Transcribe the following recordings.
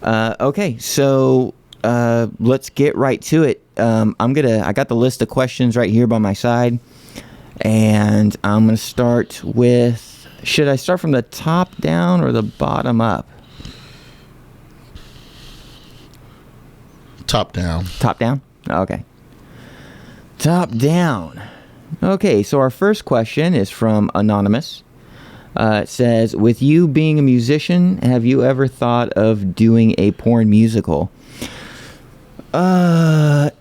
Okay, so let's get right to it. I got the list of questions right here by my side, and I'm gonna start with. Should I start from the top down or the bottom up? Top down. Top down? Okay. Top down. Okay, so our first question is from Anonymous. It says, with you being a musician, have you ever thought of doing a porn musical? No.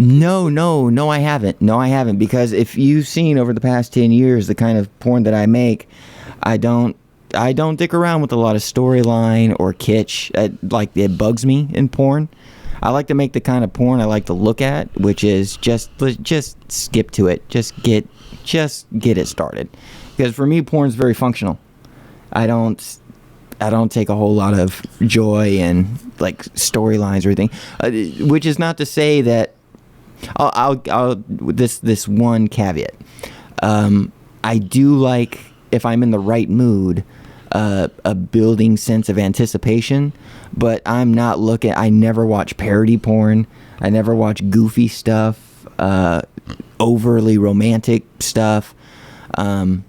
No, I haven't. No, I haven't. Because if you've seen over the past 10 years the kind of porn that I make, I don't dick around with a lot of storyline or kitsch. It bugs me in porn. I like to make the kind of porn I like to look at, which is just skip to it. Just get it started. Because for me, porn's very functional. I don't take a whole lot of joy in like storylines or anything. Which is not to say that I'll this one caveat. I do like, if I'm in the right mood, a building sense of anticipation, but I'm not looking. I never watch parody porn. I never watch goofy stuff, overly romantic stuff. I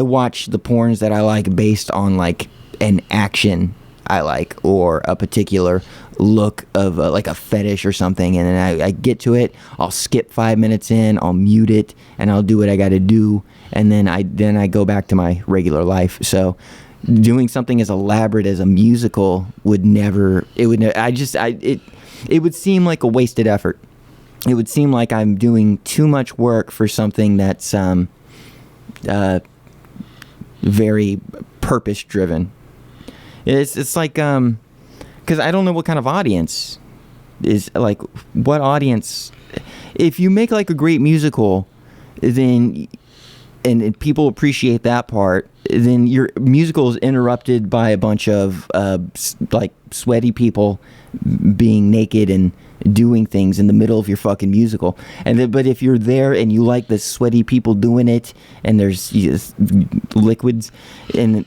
watch the porns that I like based on like an action I like, or a particular look of like a fetish or something, and then I get to it. I'll skip 5 minutes in, I'll mute it, and I'll do what I got to do, and then I go back to my regular life. So doing something as elaborate as a musical would never. It would seem like a wasted effort. It would seem like I'm doing too much work for something that's very purpose driven. It's like because I don't know what kind of audience is like, what audience. If you make like a great musical, then and people appreciate that part, then your musical is interrupted by a bunch of like sweaty people being naked and doing things in the middle of your fucking musical. But if you're there and you like the sweaty people doing it, and there's liquids, and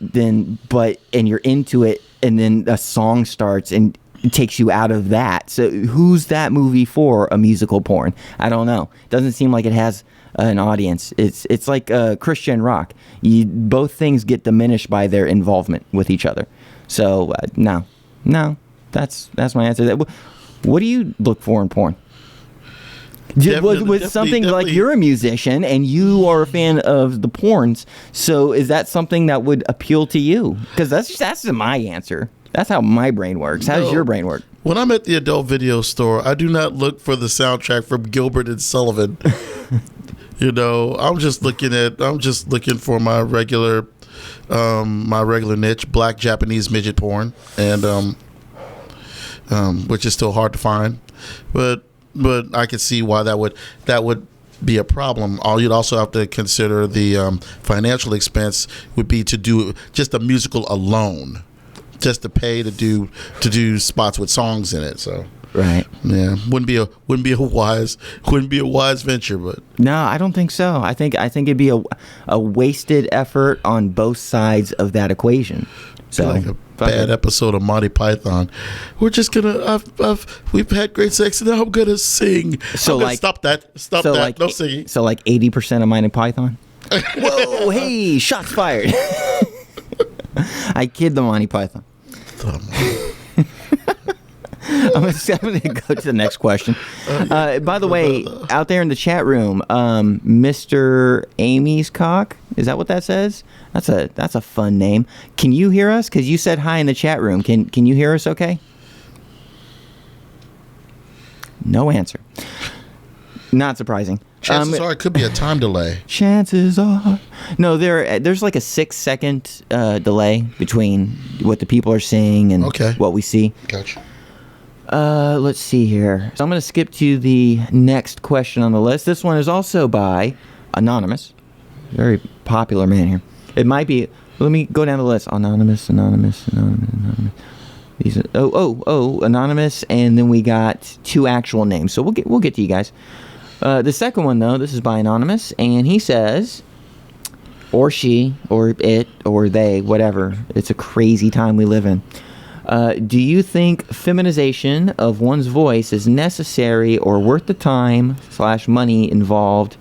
you're into it, and then a song starts and it takes you out of that. So who's that movie for? A musical porn? I don't know. It doesn't seem like it has an audience. It's like Christian rock. Both things get diminished by their involvement with each other. So no, that's my answer. What do you look for in porn? With something like, you're a musician and you are a fan of the porns, so is that something that would appeal to you? Because that's my answer. That's how my brain works. How does your brain work? When I'm at the adult video store, I do not look for the soundtrack from Gilbert and Sullivan. I'm just looking for my regular niche, black Japanese midget porn, and which is still hard to find, but I can see why that would be a problem. You'd also have to consider the financial expense would be to do just a musical alone, just to pay to do spots with songs in it. So right, yeah, wouldn't be a wise venture. But no, I don't think so. I think it'd be a wasted effort on both sides of that equation. So like a bad episode of Monty Python. We're just gonna. We've had great sex, and now I'm gonna sing. So like, stop that. Like, no singing. So like 80% of Monty Python. Whoa! Hey, shots fired. I kid the Monty Python. I'm going to go to the next question. By the way, out there in the chat room, Mr. Amy's Cock, is that what that says? That's a fun name. Can you hear us? Because you said hi in the chat room. Can you hear us okay? No answer. Not surprising. Chances are it could be a time delay. Chances are. No, there's like a 6-second delay between what the people are saying and what we see. Gotcha. Let's see here. So I'm going to skip to the next question on the list. This one is also by Anonymous. Very popular man here. It might be. Let me go down the list. Anonymous. These are, Anonymous, and then we got 2 actual names. So we'll get to you guys. The second one though, this is by Anonymous, and he says, or she, or it, or they, whatever. It's a crazy time we live in. Do you think feminization of one's voice is necessary or worth the time / money involved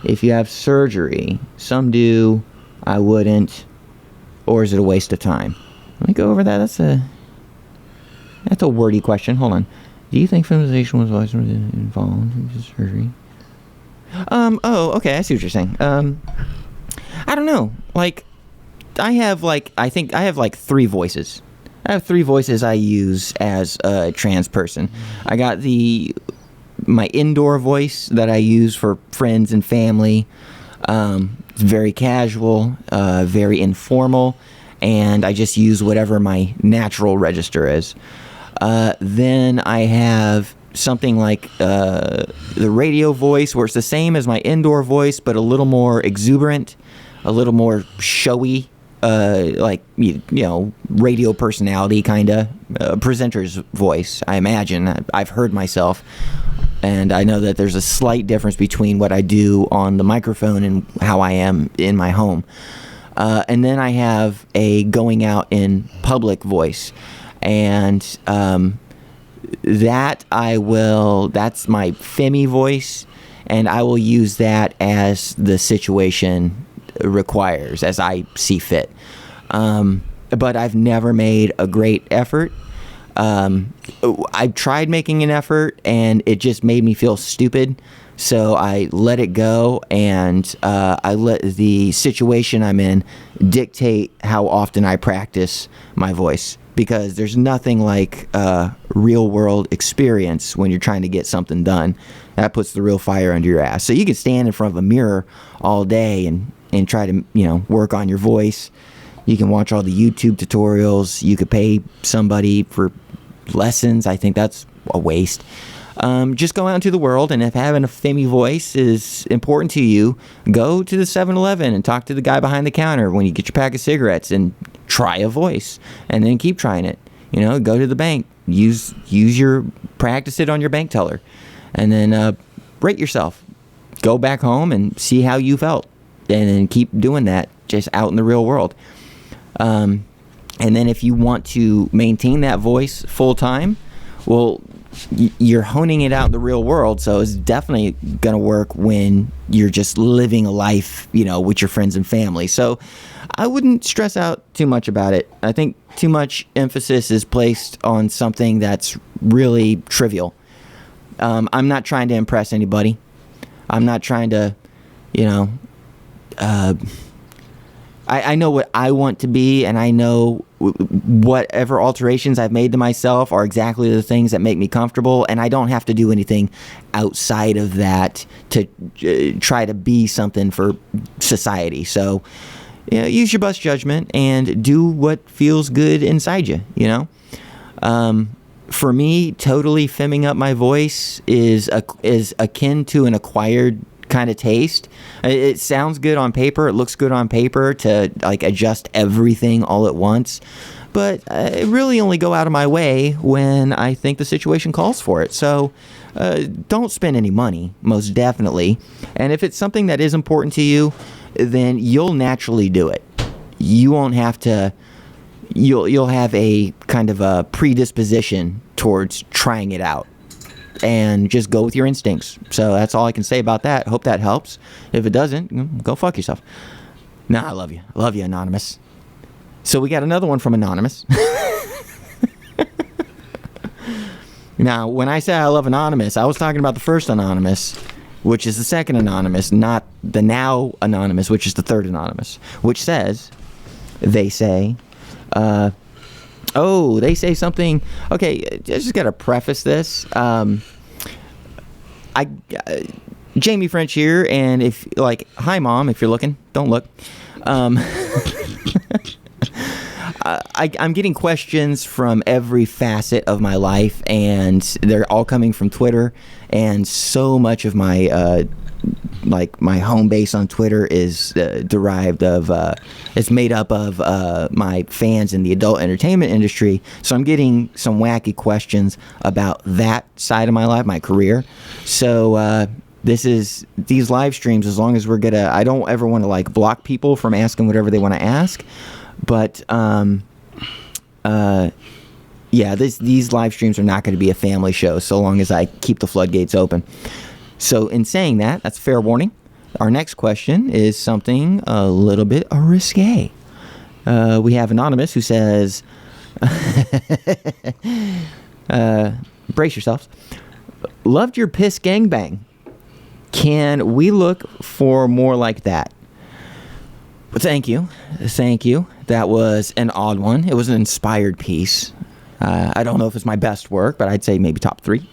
if you have surgery? Some do, I wouldn't. Or is it a waste of time? Let me go over that. That's a wordy question. Hold on. Do you think feminization was involved in surgery? Oh, okay. I see what you're saying. I don't know. Like, I think I have 3 voices. I have 3 voices I use as a trans person. I got my indoor voice that I use for friends and family. It's very casual, very informal, and I just use whatever my natural register is. Then I have something like the radio voice, where it's the same as my indoor voice, but a little more exuberant, a little more showy, like, radio personality kind of, presenter's voice, I imagine. I've heard myself, and I know that there's a slight difference between what I do on the microphone and how I am in my home. And then I have a going out in public voice, and that's my Femi voice, and I will use that as the situation requires, as I see fit. But I've never made a great effort. I've tried making an effort, and it just made me feel stupid. So I let it go, and I let the situation I'm in dictate how often I practice my voice. Because there's nothing like real-world experience when you're trying to get something done. That puts the real fire under your ass. So you can stand in front of a mirror all day and try to, work on your voice. You can watch all the YouTube tutorials. You could pay somebody for lessons. I think that's a waste. Just go out into the world, and if having a Femi voice is important to you, go to the 7-Eleven and talk to the guy behind the counter when you get your pack of cigarettes and try a voice, and then keep trying it. Go to the bank, practice it on your bank teller, and then rate yourself. Go back home and see how you felt, and then keep doing that just out in the real world. And then if you want to maintain that voice full time, well, you're honing it out in the real world, so it's definitely going to work when you're just living a life, with your friends and family. So I wouldn't stress out too much about it. I think too much emphasis is placed on something that's really trivial. I'm not trying to impress anybody. I'm not trying to, I know what I want to be, and I know whatever alterations I've made to myself are exactly the things that make me comfortable, and I don't have to do anything outside of that to try to be something for society. So, use your best judgment and do what feels good inside you, For me, totally femming up my voice is akin to an acquired kind of taste. It sounds good on paper, it looks good on paper to adjust everything all at once, but I really only go out of my way when I think the situation calls for it. So don't spend any money, most definitely. And if it's something that is important to you, then you'll naturally do it. You won't have to. You'll have a kind of a predisposition towards trying it out. And just go with your instincts. So that's all I can say about that. Hope that helps. If it doesn't, go fuck yourself. Nah, I love you. I love you, Anonymous. So we got another one from Anonymous. Now, when I say I love Anonymous, I was talking about the first Anonymous, which is the second Anonymous, not the now Anonymous, which is the third Anonymous, which says, they say something. Okay, I just got to preface this. Jamie French here, and hi Mom, if you're looking, don't look. I'm getting questions from every facet of my life, and they're all coming from Twitter, and so much of my my home base on Twitter is derived of, it's made up of my fans in the adult entertainment industry. So I'm getting some wacky questions about that side of my life, my career. So these live streams, as long as we're gonna, I don't ever want to like block people from asking whatever they want to ask, but these live streams are not going to be a family show so long as I keep the floodgates open. So in saying that, that's fair warning. Our next question is something a little bit risque. We have Anonymous who says, brace yourselves. Loved your piss gangbang. Can we look for more like that? Well, thank you. That was an odd one. It was an inspired piece. I don't know if it's my best work, but I'd say maybe top 3.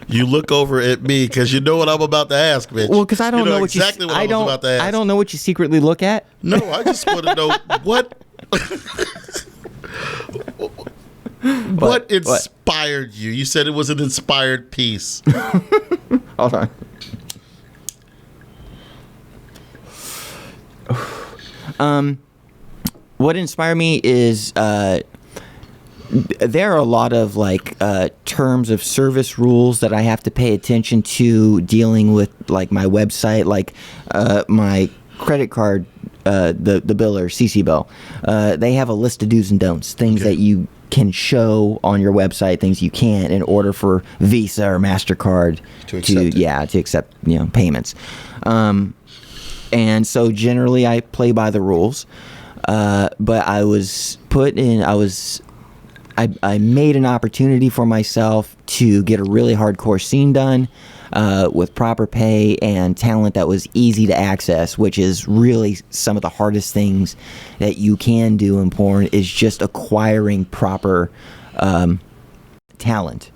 You look over at me because you know what I'm about to ask, Mitch. Well, because I don't know what exactly what I was about to ask. I don't know what you secretly look at. No, I just want to know what inspired you. You said it was an inspired piece. Hold on. What inspired me is there are a lot of like terms of service rules that I have to pay attention to dealing with like my website, like my credit card, the biller, CC bill. They have a list of do's and don'ts, things that you can show on your website, things you can't in order for Visa or MasterCard to accept payments. And so generally I play by the rules. But I was put in, I made an opportunity for myself to get a really hardcore scene done with proper pay and talent that was easy to access, which is really some of the hardest things that you can do in porn, is just acquiring proper talent.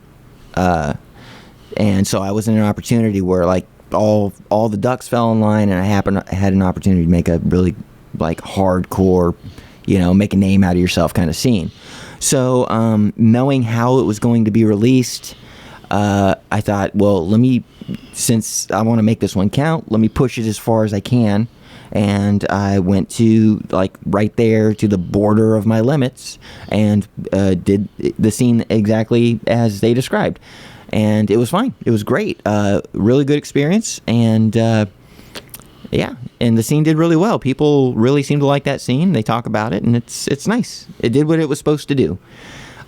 And so I was in an opportunity where like all the ducks fell in line, and I had an opportunity to make a really like hardcore, make a name out of yourself kind of scene. So knowing how it was going to be released, I thought, well, since I want to make this one count, let me push it as far as I can. And I went to like right there to the border of my limits and did the scene exactly as they described. And it was fine. It was great. Really good experience. And and the scene did really well. People really seem to like that scene. They talk about it, and it's nice. It did what it was supposed to do.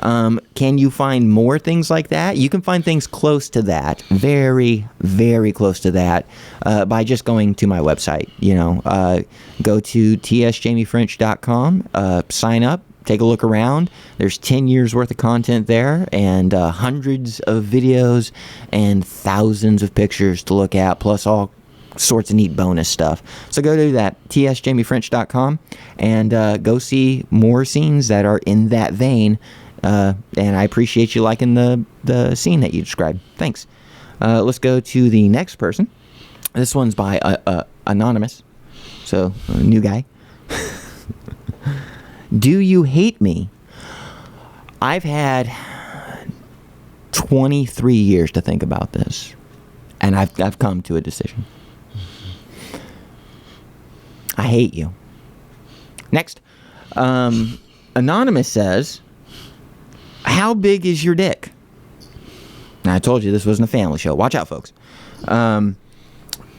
Can you find more things like that? You can find things close to that, very, very close to that, by just going to my website. Go to tsjamiefrench.com, sign up, take a look around. There's 10 years worth of content there, and hundreds of videos and thousands of pictures to look at, plus all sorts of neat bonus stuff. So go to that, tsjamiefrench.com, and go see more scenes that are in that vein. And I appreciate you liking the scene that you described. Thanks. Let's go to the next person. This one's by Anonymous, so a new guy. Do you hate me? I've had 23 years to think about this, and I've come to a decision. I hate you. Next. Anonymous says, how big is your dick? Now, I told you this wasn't a family show. Watch out, folks.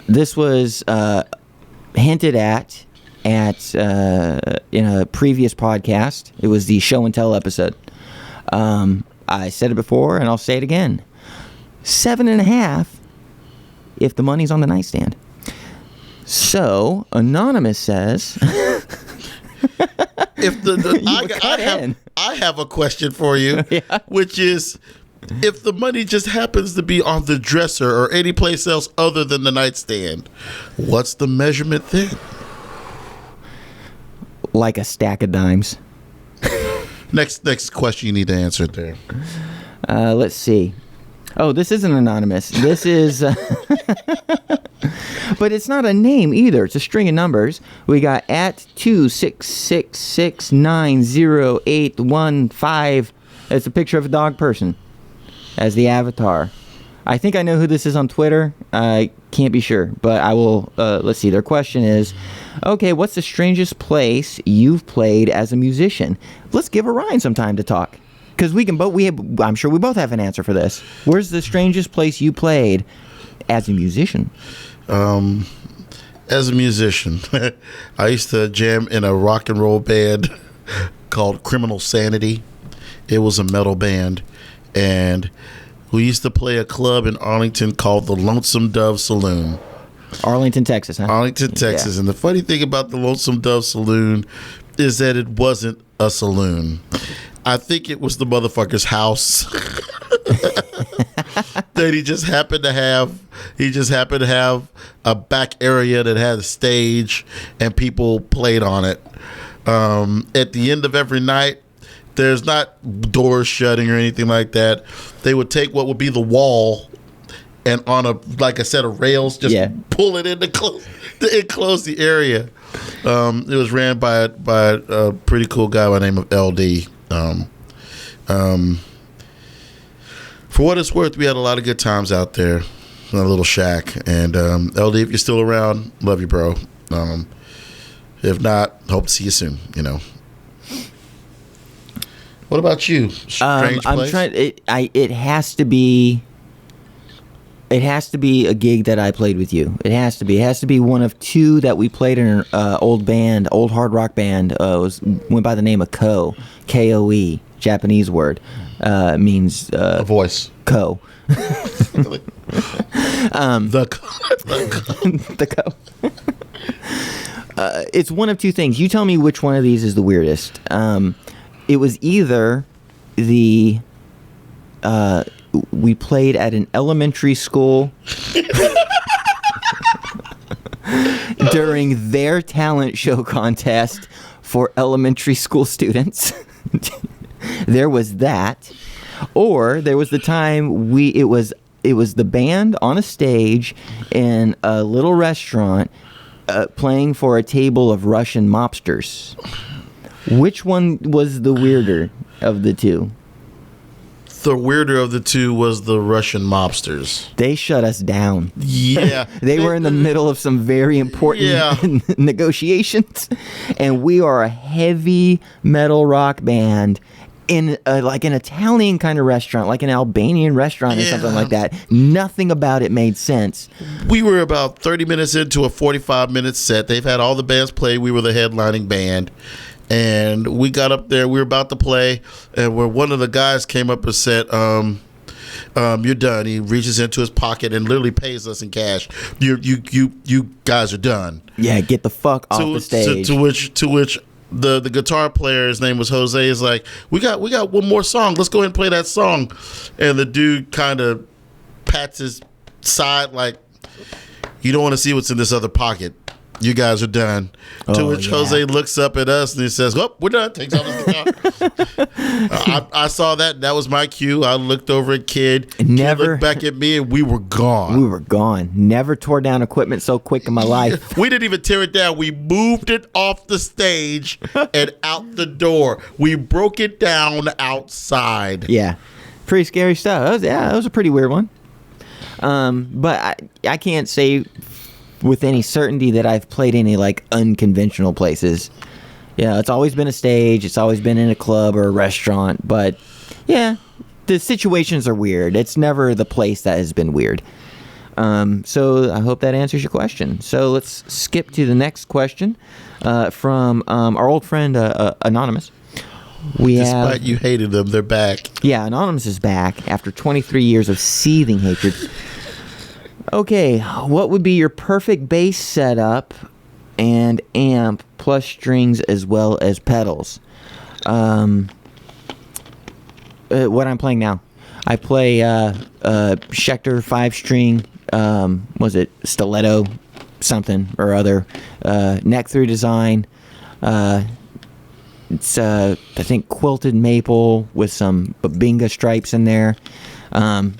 This was hinted at in a previous podcast. It was the show and tell episode. I said it before, and I'll say it again. 7.5 if the money's on the nightstand. So, Anonymous says... I have a question for you, which is, if the money just happens to be on the dresser or any place else other than the nightstand, what's the measurement then? Like a stack of dimes. Next question you need to answer there. Let's see. Oh, this isn't anonymous. This is... But it's not a name either. It's a string of numbers. We got at 266690815. It's a picture of a dog person as the avatar. I think I know who this is on Twitter. I can't be sure, but I will. Let's see. Their question is, okay, what's the strangest place you've played as a musician? Let's give Orion some time to talk, Because I'm sure we both have an answer for this. Where's the strangest place you played as a musician? As a musician, I used to jam in a rock and roll band called Criminal Sanity. It was a metal band, and we used to play a club in Arlington called the Lonesome Dove Saloon. Arlington, Texas, huh? Arlington, Texas. Yeah. And the funny thing about the Lonesome Dove Saloon is that it wasn't a saloon. I think it was the motherfucker's house that he just happened to have. He just happened to have a back area that had a stage, and people played on it. At the end of every night, there's not doors shutting or anything like that. They would take what would be the wall and on a set of rails, just pull it in to enclose the area. It was ran by a pretty cool guy by the name of LD. For what it's worth, we had a lot of good times out there in a little shack. And LD, if you're still around, love you, bro. If not, hope to see you soon. What about you? Strange place? It has to be. It has to be a gig that I played with you. It has to be. It has to be one of two that we played in an old hard rock band. Went by the name of K-O-E, Japanese word. Means a voice. Ko. The Ko. It's one of two things. You tell me which one of these is the weirdest. It was either the. We played at an elementary school during their talent show contest for elementary school students. There was that. Or there was the time it was the band on a stage in a little restaurant playing for a table of Russian mobsters. Which one was the weirder of the two? The weirder of the two was the Russian mobsters. They shut us down. Yeah. They were in the middle of some very important negotiations. And we are a heavy metal rock band in like an Italian kind of restaurant, like an Albanian restaurant or something like that. Nothing about it made sense. We were about 30 minutes into a 45-minute set. They've had all the bands play. We were the headlining band. And we got up there, we were about to play, and where one of the guys came up and said, you're done. He reaches into his pocket and literally pays us in cash. You guys are done. Yeah, get the fuck off the stage. To which the guitar player, his name was Jose, is like, we got one more song. Let's go ahead and play that song. And the dude kind of pats his side like, you don't want to see what's in this other pocket. You guys are done. To which Jose looks up at us and he says, "Oh, we're done." Takes off his guitar. I saw that. That was my cue. I looked over at Kid. Kid looked back at me, and we were gone. We were gone. Never tore down equipment so quick in my life. We didn't even tear it down. We moved it off the stage and out the door. We broke it down outside. Yeah, pretty scary stuff. That was a pretty weird one. But I can't say with any certainty that I've played any like unconventional places. Yeah, it's always been a stage. It's always been in a club or a restaurant. But yeah, the situations are weird. It's never the place that has been weird. So I hope that answers your question. So let's skip to the next question from our old friend Anonymous. Despite you hated them, they're back. Yeah, Anonymous is back after 23 years of seething hatred. Okay, what would be your perfect bass setup and amp plus strings as well as pedals? What I'm playing now. I play Schecter 5-string, was it stiletto something or other, neck through design. It's I think quilted maple with some Babinga stripes in there.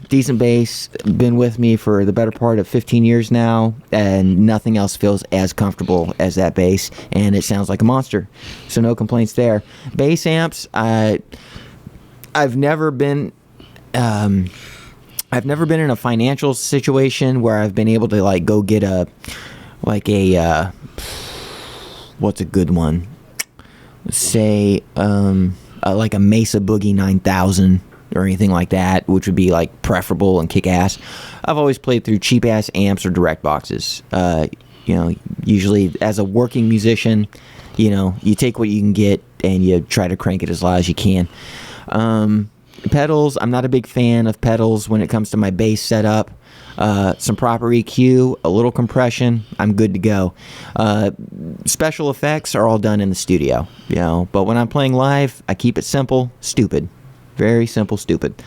Decent bass, been with me for the better part of 15 years now, and nothing else feels as comfortable as that bass, and it sounds like a monster, so no complaints there. Bass amps, I've never been in a financial situation where I've been able to like go get what's a good one? Say like a Mesa Boogie 9000 or anything like that, which would be like preferable and kick ass. I've always played through cheap ass amps or direct boxes. Usually as a working musician, you take what you can get and you try to crank it as loud as you can. Pedals, I'm not a big fan of pedals when it comes to my bass setup. Some proper EQ, a little compression, I'm good to go. Special effects are all done in the studio, but when I'm playing live, I keep it simple, stupid. Very simple, stupid.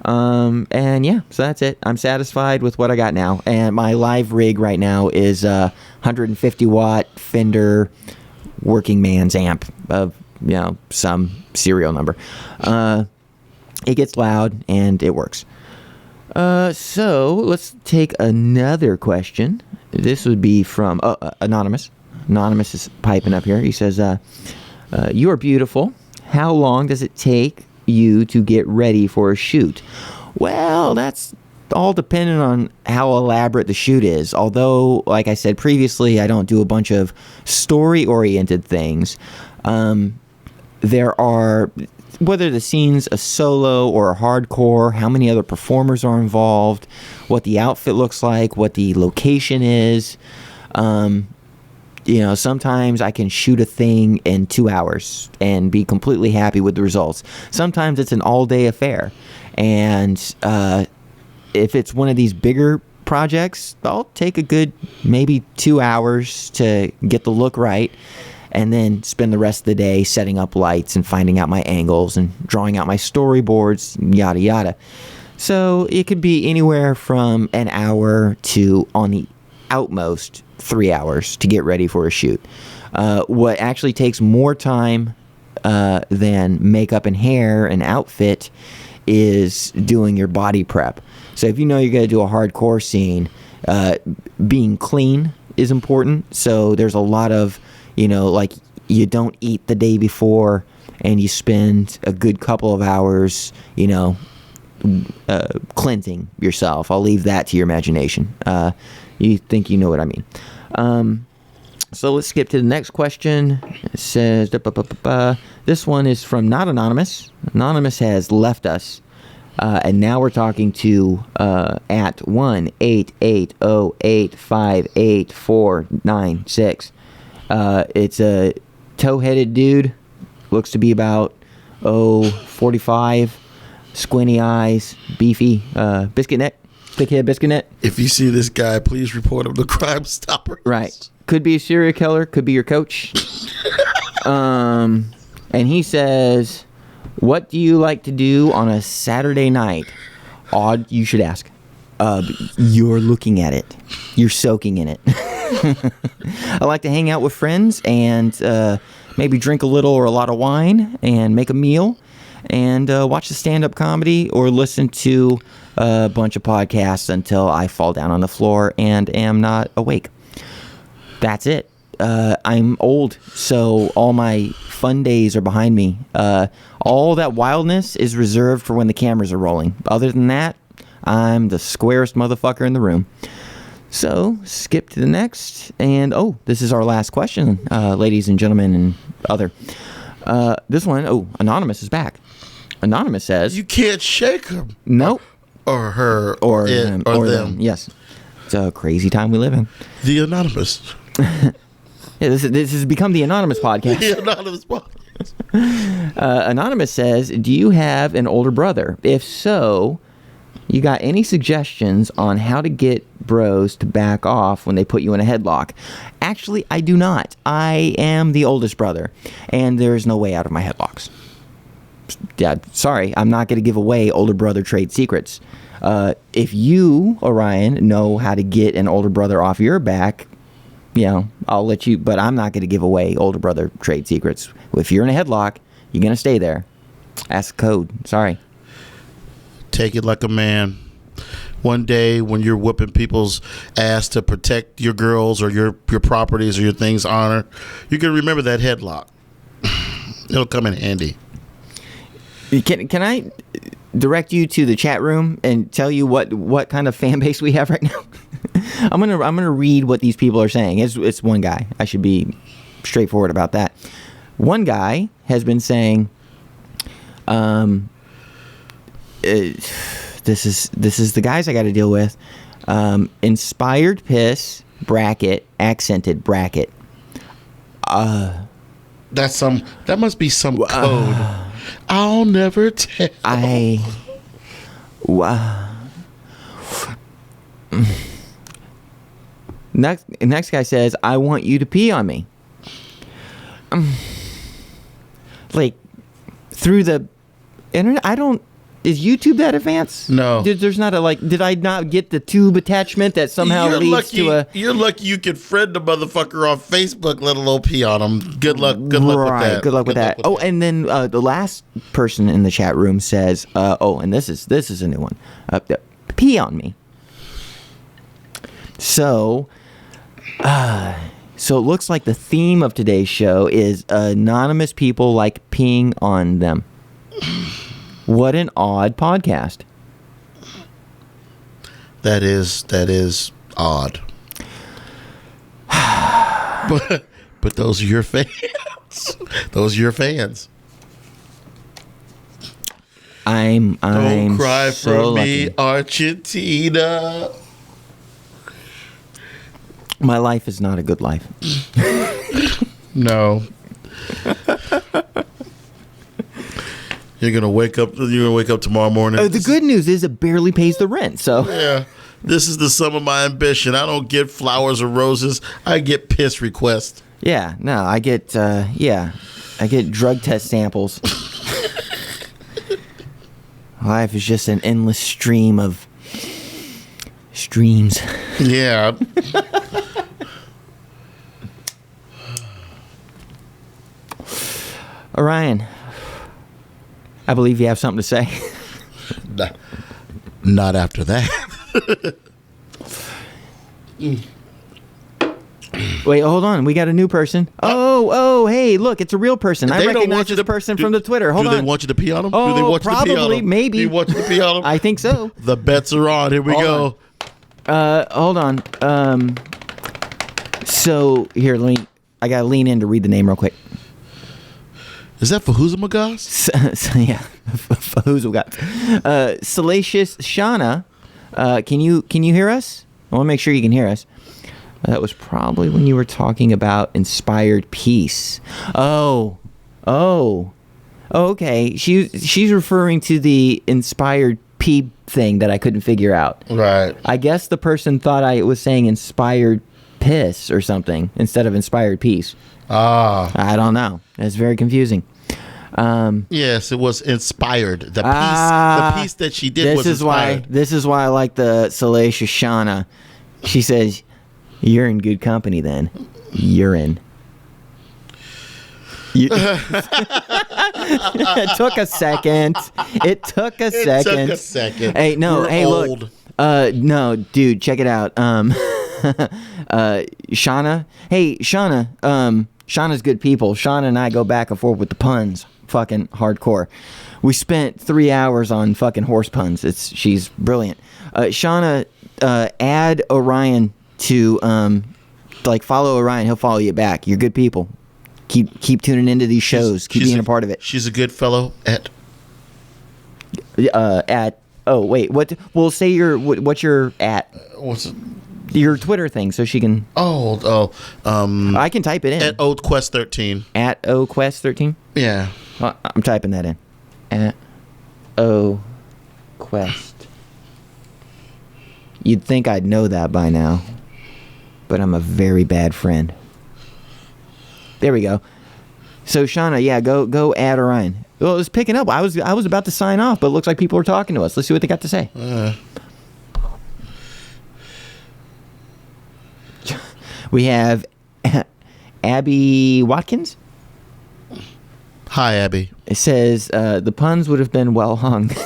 And yeah, so that's it. I'm satisfied with what I got now. And my live rig right now is a 150 watt Fender working man's amp of, some serial number. It gets loud and it works. So let's take another question. This would be from Anonymous. Anonymous is piping up here. He says, you are beautiful. How long does it take you to get ready for a shoot? Well, that's all dependent on how elaborate the shoot is. Although, like I said previously, I don't do a bunch of story-oriented things. There are, whether the scene's a solo or a hardcore, how many other performers are involved, what the outfit looks like, what the location is. Sometimes I can shoot a thing in 2 hours and be completely happy with the results. Sometimes it's an all-day affair. And if it's one of these bigger projects, I'll take a good maybe 2 hours to get the look right, and then spend the rest of the day setting up lights and finding out my angles and drawing out my storyboards, yada yada. So it could be anywhere from an hour to, on the outmost, 3 hours to get ready for a shoot. What actually takes more time than makeup and hair and outfit is doing your body prep. So if you're going to do a hardcore scene, being clean is important. So there's a lot of, like, you don't eat the day before and you spend a good couple of hours, cleansing yourself. I'll leave that to your imagination. You think you know what I mean. So let's skip to the next question. It says, this one is from not Anonymous. Anonymous has left us. And now we're talking to at 1-880-858-496. It's a toe-headed dude. Looks to be about 45. Squinty eyes, beefy, biscuit neck. Thick head biscuit net. If you see this guy, please report him to Crime Stoppers. Right. Could be a serial killer. Could be your coach. And he says, what do you like to do on a Saturday night? Odd, you should ask. You're looking at it. You're soaking in it. I like to hang out with friends and maybe drink a little or a lot of wine and make a meal and watch the stand-up comedy or listen to a bunch of podcasts until I fall down on the floor and am not awake. That's it. I'm old, so all my fun days are behind me. All that wildness is reserved for when the cameras are rolling. Other than that, I'm the squarest motherfucker in the room. So, skip to the next. And, this is our last question, ladies and gentlemen and other. This one, Anonymous is back. Anonymous says... You can't shake him. Nope. Or her. Or it, him. Or them. Yes. It's a crazy time we live in. The Anonymous. Yeah, this has become the Anonymous podcast. The Anonymous podcast. Anonymous says, do you have an older brother? If so, you got any suggestions on how to get bros to back off when they put you in a headlock? Actually, I do not. I am the oldest brother, and there's no way out of my headlocks. Yeah, sorry, I'm not going to give away older brother trade secrets. If you, Orion, know how to get an older brother off your back, I'll let you, but I'm not going to give away older brother trade secrets. If you're in a headlock, you're going to stay there. Ask code. Sorry. Take it like a man. One day when you're whooping people's ass to protect your girls or your properties or your things' honor, you can remember that headlock. It'll come in handy. Can I direct you to the chat room and tell you what kind of fan base we have right now? I'm gonna read what these people are saying. It's one guy. I should be straightforward about that. One guy has been saying, This is the guys I got to deal with. Inspired piss bracket accented bracket. That must be some code. I'll never tell. Next guy says, I want you to pee on me. Like, through the internet, is YouTube that advanced? No. There's not did I not get the tube attachment that somehow leads to a... You're lucky you can friend the motherfucker on Facebook, let alone pee on him. Good luck with that. Good luck with that. And then the last person in the chat room says, and this is a new one. Pee on me. So it looks like the theme of today's show is anonymous people like peeing on them. What an odd podcast. That is odd. but those are your fans. Those are your fans. I'm Don't cry so for me, lucky. Argentina. My life is not a good life. No. You're gonna wake up tomorrow morning. The good news is it barely pays the rent. So Yeah. This is the sum of my ambition. I don't get flowers or roses. I get piss requests. yeah, no, I get drug test samples. Life is just an endless stream of streams. Yeah. Orion, I believe you have something to say. Not after that. Wait, hold on. We got a new person. Oh, hey, look, it's a real person. I recognize this person from the Twitter. Hold on. Do they want you to pee on them? Oh, Do they want probably, you to pee on them? maybe. Do you want you to pee on them? I think so. The bets are on. Here we Hold go. Hold on. So here, I gotta lean in to read the name real quick. Is that Fahuzamagas? So yeah, who's we got? Salacious Shauna, can you hear us? I want to make sure you can hear us. That was probably when you were talking about inspired peace. Oh, okay. She's referring to the inspired pee thing that I couldn't figure out. Right. I guess the person thought I was saying inspired piss or something instead of inspired peace. I don't know. It's very confusing. Yes, it was inspired. The piece that she did was inspired. This is why I like the Salacious Shauna. She says, "You're in good company then. You're in." It took a second. It took a second. Hey, no. You're hey, old. Look. No, dude, check it out. Shauna. Hey, Shauna. Shauna's good people. Shauna and I go back and forth with the puns. Fucking hardcore. We spent 3 hours on fucking horse puns. She's brilliant. Shauna, add Orion to follow Orion. He'll follow you back. You're good people. Keep tuning into these shows. Keep being a part of it. She's a good fellow at. Oh wait, what? Well, say what's your at? What's it? Your Twitter thing, so she can. I can type it in. At OQuest13. At OQuest13. Yeah. I'm typing that in. At OQuest. You'd think I'd know that by now, but I'm a very bad friend. There we go. So Shauna, yeah, go add Orion. Well, it was picking up. I was about to sign off, but it looks like people are talking to us. Let's see what they got to say. We have Abby Watkins. Hi, Abby. It says the puns would have been well hung. I'll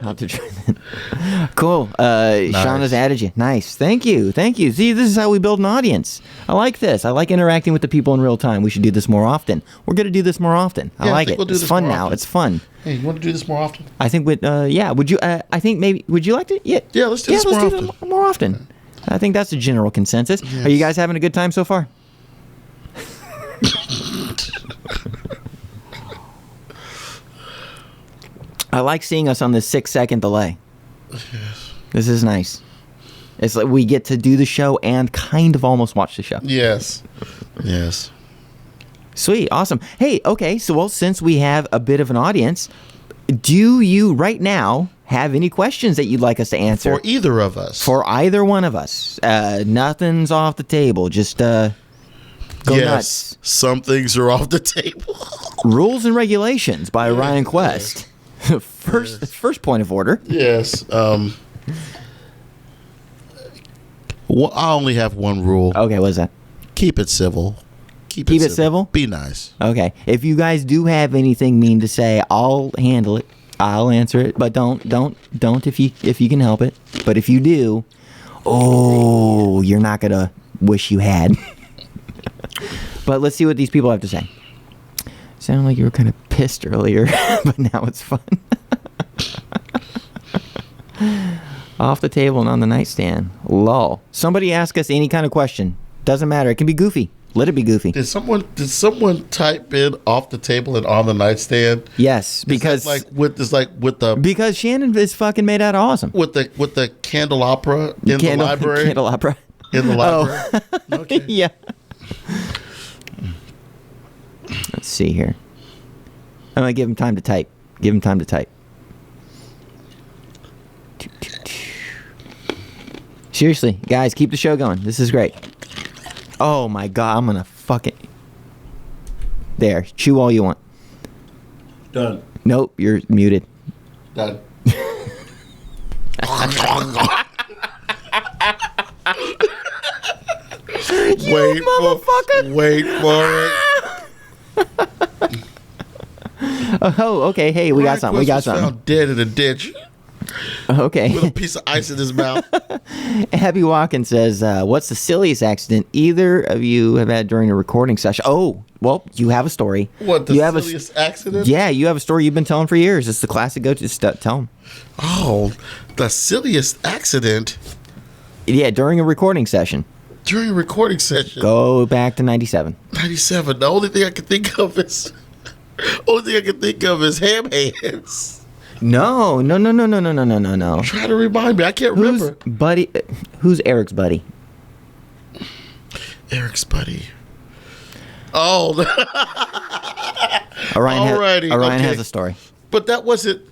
have to try that. Cool. Nice. Shauna's added you. Nice. Thank you. See, this is how we build an audience. I like this. I like interacting with the people in real time. We should do this more often. We're going to do this more often. I like it. It's fun now. It's fun. Hey, you want to do this more often? I think yeah. Would you? I think maybe. Would you like to? Yeah. Yeah. Let's do this more often. Do it more often. I think that's a general consensus. Yes. Are you guys having a good time so far? I like seeing us on this 6-second delay. Yes. This is nice. It's like we get to do the show and kind of almost watch the show. Yes. Yes. Sweet. Awesome. Hey, okay. So, well, since we have a bit of an audience, do you right now have any questions that you'd like us to answer? For either of us. For either one of us. Nothing's off the table. Just go nuts. Some things are off the table. Rules and Regulations by Ryan Quest. First point of order. Yes. I only have one rule. Okay, what is that? Keep it civil. Keep it civil? Be nice. Okay. If you guys do have anything mean to say, I'll handle it. I'll answer it, but don't if you can help it. But if you do, you're not gonna wish you had. But let's see what these people have to say. Sounded like you were kind of pissed earlier, but now it's fun. Off the table and on the nightstand. Lol. Somebody ask us any kind of question. Doesn't matter. It can be goofy. Let it be goofy. Did someone type in off the table and on the nightstand? Yes, because because Shannon is fucking made out awesome. With the candelabra in the library. Candelabra in the library. Oh. Okay. Yeah. Let's see here. I'm gonna give him time to type. Give him time to type. Seriously, guys, keep the show going. This is great. Oh my god, I'm gonna fucking... There, chew all you want. Done. Nope, you're muted. Done. Wait, motherfucker! Wait for it. Oh, okay. Hey, we got something. We got something. Found dead in a ditch. Okay. With a piece of ice in his mouth. Abby Watkins says, what's the silliest accident either of you have had during a recording session? Oh, well, you have a story. What, the silliest accident? Yeah, you have a story you've been telling for years. It's the classic go-to. Tell them. Oh, the silliest accident? Yeah, during a recording session. During a recording session? Go back to 97. 97. The only thing I can think of is... ham hands. No. Try to remind me. I can't remember. Who's Eric's buddy? Eric's buddy. Oh. Orion has a story. But that wasn't.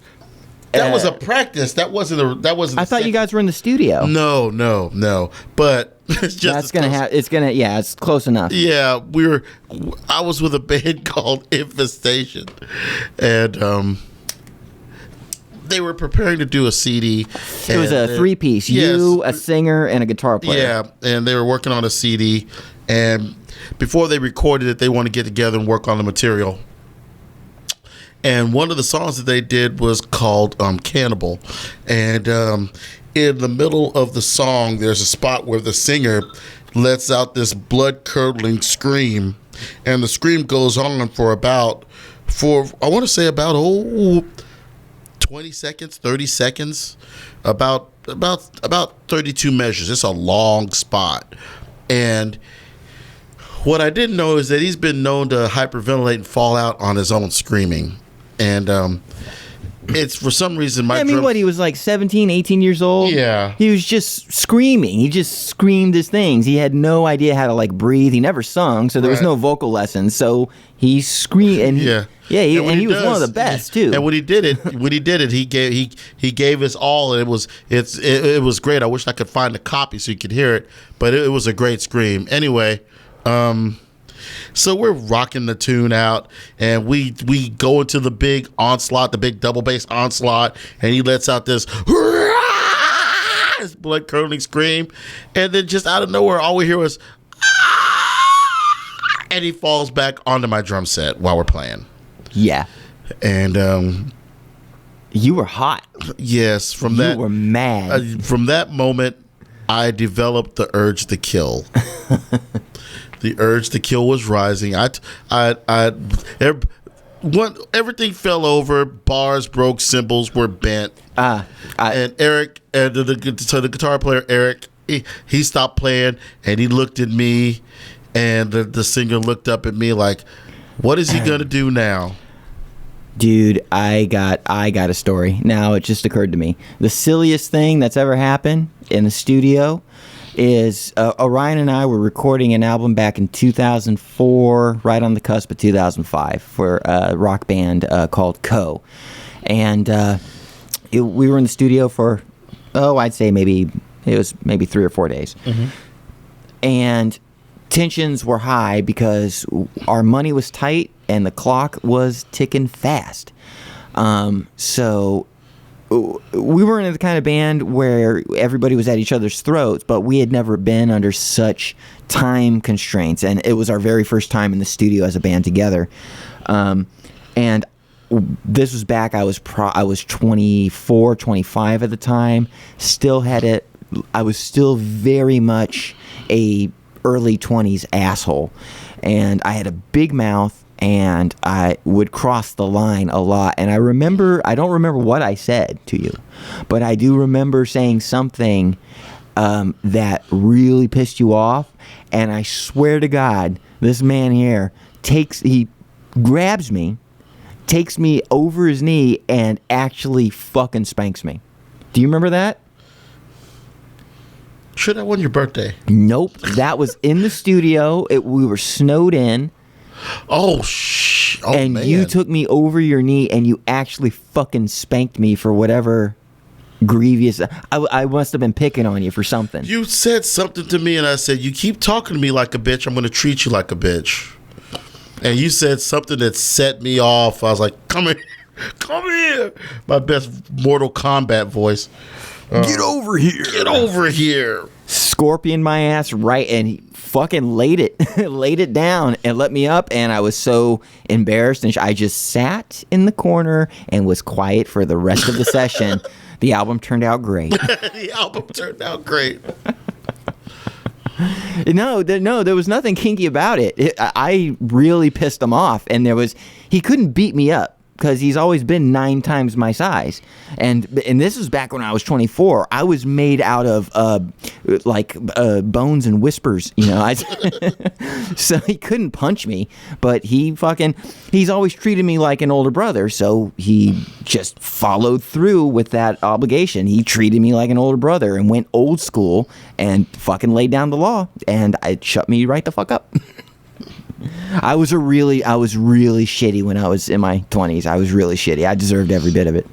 That was a practice. That wasn't a. I thought you guys were in the studio. No. But it's just. That's gonna have. It's gonna. Yeah, it's close enough. Yeah, I was with a band called Infestation, and they were preparing to do a CD. It was a 3-piece. Yes, you, a singer, and a guitar player. Yeah, and they were working on a CD. And before they recorded it, they wanted to get together and work on the material. And one of the songs that they did was called Cannibal. And in the middle of the song, there's a spot where the singer lets out this blood-curdling scream. And the scream goes on for about 20 seconds, 30 seconds, about 32 measures. It's a long spot. And what I didn't know is that he's been known to hyperventilate and fall out on his own screaming. And it's for some reason he was like 17, 18 years old? Yeah. He was just screaming. He just screamed his things. He had no idea how to like breathe. He never sung, so there was no vocal lessons. So he screamed and he was one of the best too. And when he did it, he gave his all, and it was great. I wish I could find a copy so you could hear it, but it was a great scream. Anyway, so we're rocking the tune out, and we go into the big onslaught, the big double bass onslaught, and he lets out this blood curdling scream, and then just out of nowhere, all we hear was, and he falls back onto my drum set while we're playing. Yeah. And you were hot. Yes, you were mad. From that moment, I developed the urge to kill. The urge to kill was rising. Everything fell over. Bars broke. Cymbals were bent. And Eric, the guitar player Eric, he stopped playing, and he looked at me, and the singer looked up at me like, "What is he gonna do now?" Dude, I got a story. Now it just occurred to me. The silliest thing that's ever happened in the studio is Orion and I were recording an album back in 2004, right on the cusp of 2005, for a rock band called Co. And we were in the studio for, I'd say maybe 3 or 4 days. Mm-hmm. And tensions were high because our money was tight and the clock was ticking fast. So we weren't the kind of band where everybody was at each other's throats, but we had never been under such time constraints, and it was our very first time in the studio as a band together. And this was back, I was 24, 25 at the time. Still had it. I was still very much a early 20s asshole, and I had a big mouth, and I would cross the line a lot. And I don't remember what I said to you, but I do remember saying something that really pissed you off. And I swear to God, this man here he grabs me, takes me over his knee, and actually fucking spanks me. Do you remember that? Should have won your birthday. Nope. That was in the studio. We were snowed in. And man. You took me over your knee and you actually fucking spanked me for whatever grievous. I must have been picking on you for something. You said something to me and I said, you keep talking to me like a bitch, I'm going to treat you like a bitch. And you said something that set me off. I was like, come here. My best Mortal Kombat voice. Get over here. Get over here. Scorpion my ass right, and he fucking laid it down and let me up, and I was so embarrassed, and I just sat in the corner and was quiet for the rest of the session. The album turned out great. The album turned out great. No, there was nothing kinky about it. I really pissed him off, and he couldn't beat me up, because he's always been 9 times my size. And this was back when I was 24. I was made out of bones and whispers, you know. So he couldn't punch me, but he's always treated me like an older brother, so he just followed through with that obligation. He treated me like an older brother and went old school and fucking laid down the law, and it shut me right the fuck up. I was really shitty when I was in my 20s. I was really shitty. I deserved every bit of it.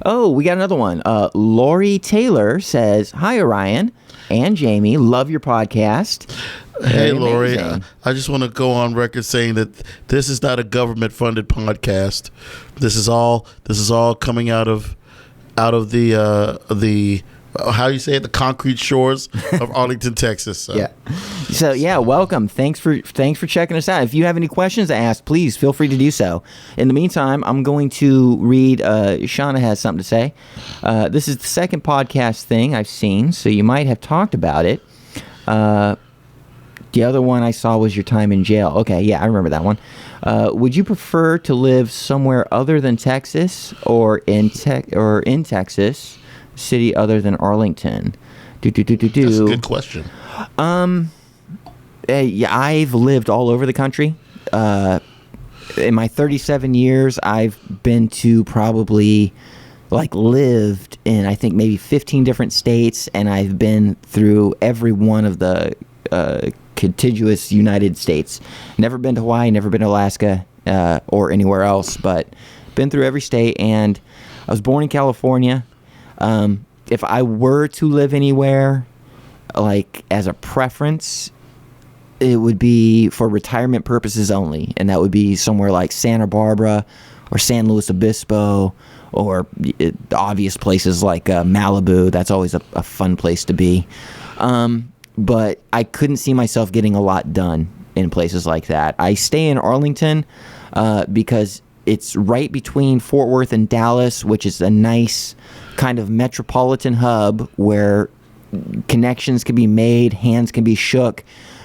Oh, we got another one. Lori Taylor says, "Hi, Orion and Jamie. Love your podcast." Hey, Lori. I just want to go on record saying that this is not a government-funded podcast. This is all coming out of the how you say it, the concrete shores of Arlington, Texas. So. Yeah. So yeah, welcome. Thanks for checking us out. If you have any questions to ask, please feel free to do so. In the meantime, I'm going to read. Shauna has something to say. This is the second podcast thing I've seen, so you might have talked about it. The other one I saw was your time in jail. Okay, yeah, I remember that one. Would you prefer to live somewhere other than Texas, or in Texas? City other than Arlington? That's a good question. Yeah, I've lived all over the country. In my 37 years, I've been to probably, lived in, I think, maybe 15 different states, and I've been through every one of the contiguous United States. Never been to Hawaii, never been to Alaska, or anywhere else, but been through every state, and I was born in California. If I were to live anywhere, as a preference, it would be for retirement purposes only, and that would be somewhere like Santa Barbara or San Luis Obispo, or obvious places like Malibu. That's always a fun place to be. But I couldn't see myself getting a lot done in places like that. I stay in Arlington because it's right between Fort Worth and Dallas, which is a nice kind of metropolitan hub where connections can be made, hands can be shook,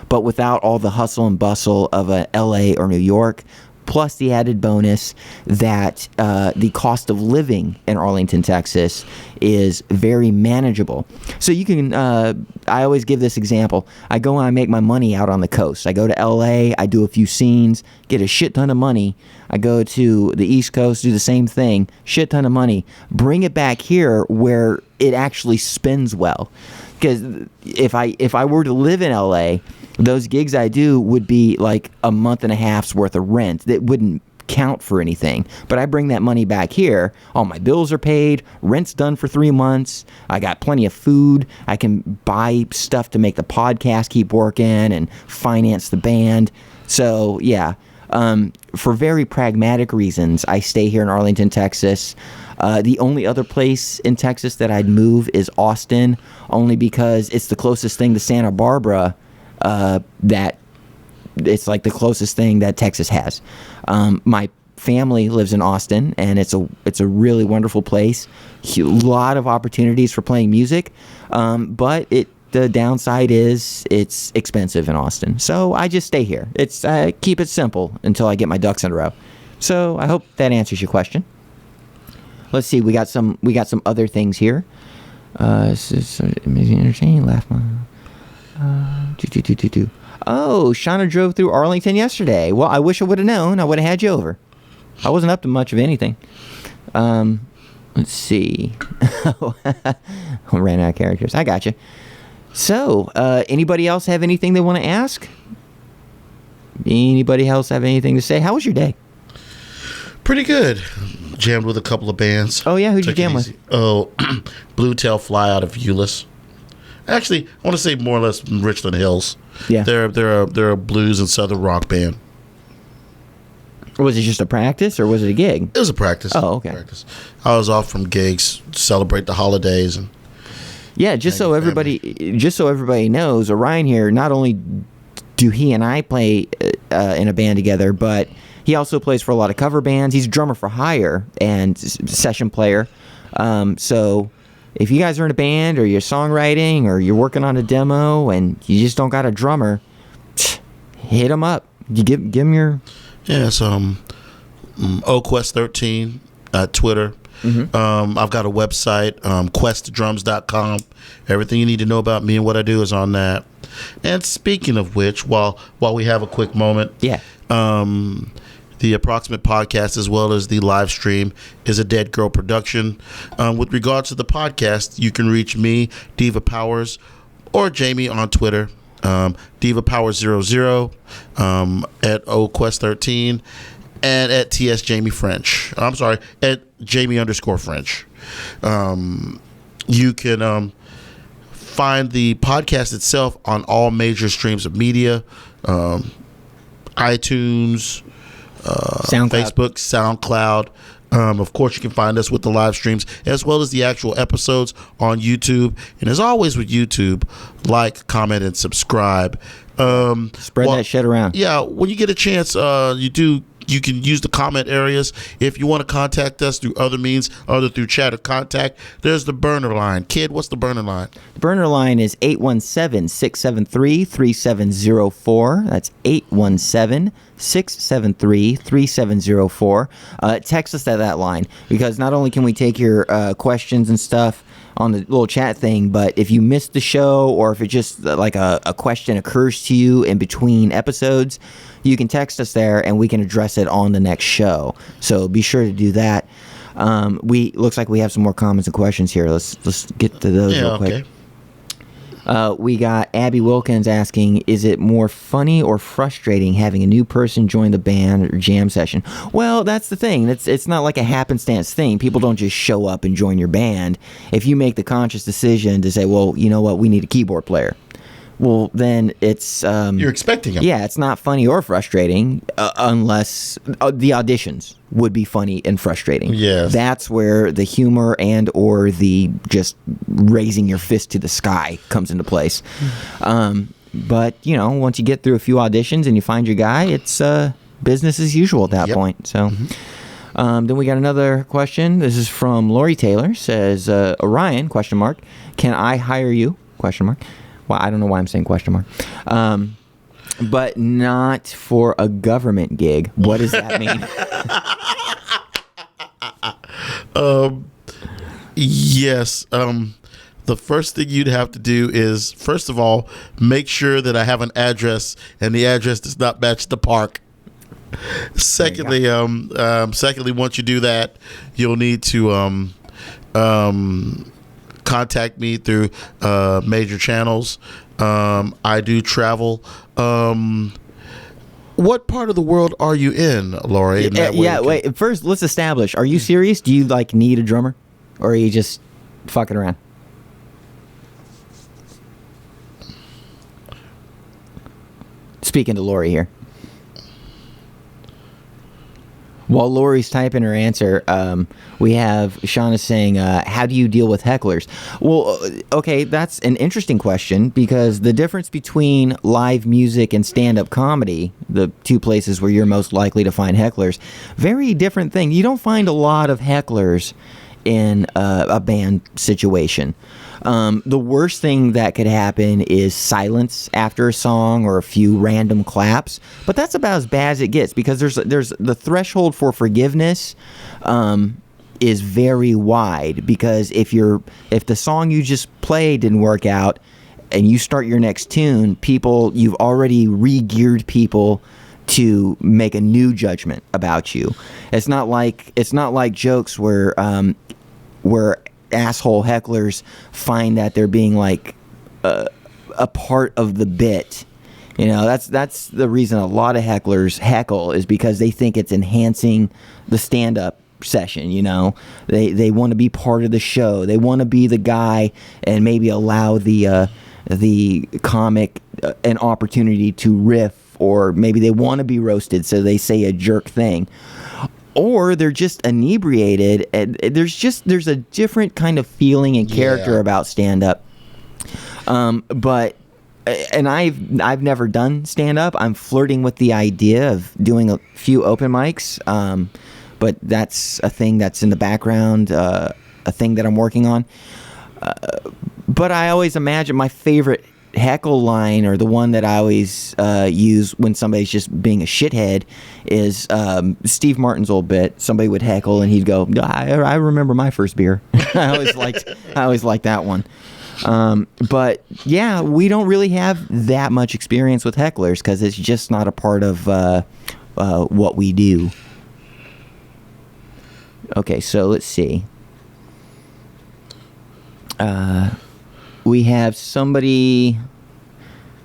but without all the hustle and bustle of a LA or New York. plus the added bonus that the cost of living in Arlington, Texas is very manageable. So you can, I always give this example. I go and I make my money out on the coast. I go to LA, I do a few scenes, get a shit ton of money. I go to the East Coast, do the same thing, shit ton of money, bring it back here where it actually spins well. Because if I were to live in LA, those gigs I do would be like a month and a half's worth of rent. That wouldn't count for anything. But I bring that money back here. All my bills are paid. Rent's done for 3 months. I got plenty of food. I can buy stuff to make the podcast keep working and finance the band. So, yeah. For very pragmatic reasons, I stay here in Arlington, Texas. The only other place in Texas that I'd move is Austin, only because it's the closest thing to Santa Barbara. That it's like the closest thing that Texas has. My family lives in Austin, and it's a really wonderful place. A lot of opportunities for playing music, but the downside is it's expensive in Austin. So I just stay here. It's keep it simple until I get my ducks in a row. So I hope that answers your question. Let's see. We got some other things here. Amazing, entertaining, laugh. Oh, Shauna drove through Arlington yesterday. Well, I wish I would have known. I would have had you over. I wasn't up to much of anything. Let's see. I ran out of characters. I got you. So, anybody else have anything they want to ask? Anybody else have anything to say? How was your day? Pretty good. Jammed with a couple of bands. Oh, yeah? Who'd you jam with? Oh, Blue Tail Fly out of Euless. Actually, I want to say more or less Richland Hills. Yeah. They're a blues and southern rock band. Was it just a practice or was it a gig? It was a practice. Oh, okay. I was off from gigs to celebrate the holidays and. Yeah, just so everybody knows, Orion here, not only do he and I play in a band together, but he also plays for a lot of cover bands. He's a drummer for hire and session player. So if you guys are in a band or you're songwriting or you're working on a demo and you just don't got a drummer, hit him up. You give him your... Yeah, it's OQuest13 at Twitter. Mm-hmm. I've got a website, questdrums.com. Everything you need to know about me and what I do is on that. And speaking of which, while we have a quick moment, yeah, the Approximate podcast as well as the live stream is a Dead Girl production. With regards to the podcast, you can reach me, Diva Powers, or Jamie on Twitter, Diva Powers00, at OQuest13. And at TS Jamie French. I'm sorry, at Jamie_French. You can find the podcast itself on all major streams of media, iTunes, SoundCloud. Facebook, SoundCloud. Of course, you can find us with the live streams as well as the actual episodes on YouTube. And as always with YouTube, like, comment, and subscribe. Spread that shit around. Yeah, when you get a chance, you can use the comment areas. If you want to contact us through other means, other through chat or contact, there's the burner line. Kid, what's the burner line? The burner line is 817-673-3704. That's 817-673-3704. Text us at that line, because not only can we take your questions and stuff on the little chat thing, but if you missed the show or if it just like a question occurs to you in between episodes, you can text us there and we can address it on the next show. So be sure to do that. Looks like we have some more comments and questions here. Let's get to those real quick. We got Abby Wilkins asking, is it more funny or frustrating having a new person join the band or jam session? Well, that's the thing. It's not like a happenstance thing. People don't just show up and join your band. If you make the conscious decision to say, well, you know what, we need a keyboard player, well, then it's... you're expecting them. Yeah, it's not funny or frustrating unless the auditions would be funny and frustrating. Yes. That's where the humor and or the just raising your fist to the sky comes into place. But, once you get through a few auditions and you find your guy, it's business as usual at that point. So... then we got another question. This is from Lori Taylor. Says, Orion, ? Can I hire you? ? Well, I don't know why I'm saying question mark. but not for a government gig. What does that mean? Yes. The first thing you'd have to do is, first of all, make sure that I have an address and the address does not match the park. Secondly, once you do that, you'll need to contact me through major channels. I do travel. What part of the world are you in, Lori? Wait. First, let's establish. Are you serious? Do you need a drummer, or are you just fucking around? Speaking to Lori here. While Lori's typing her answer, we have Shauna saying, how do you deal with hecklers? Well, okay, that's an interesting question, because the difference between live music and stand-up comedy, the two places where you're most likely to find hecklers, very different thing. You don't find a lot of hecklers in a band situation. The worst thing that could happen is silence after a song or a few random claps, but that's about as bad as it gets, because there's the threshold for forgiveness is very wide, because if the song you just played didn't work out and you start your next tune, you've already re-geared people to make a new judgment about you. It's not like jokes where asshole hecklers find that they're being like a part of the bit. That's the reason a lot of hecklers heckle, is because they think it's enhancing the stand-up session. They want to be part of the show. They want to be the guy and maybe allow the comic an opportunity to riff, or maybe they want to be roasted, so they say a jerk thing. Or they're just inebriated, and there's a different kind of feeling and character about stand-up. But I've never done stand-up. I'm flirting with the idea of doing a few open mics, but that's a thing that's in the background, a thing that I'm working on. But I always imagine my favorite heckle line, or the one that I always use when somebody's just being a shithead, is Steve Martin's old bit. Somebody would heckle and he'd go, I remember my first beer. I always liked that one. But yeah, we don't really have that much experience with hecklers, because it's just not a part of what we do. Okay, so let's see. We have somebody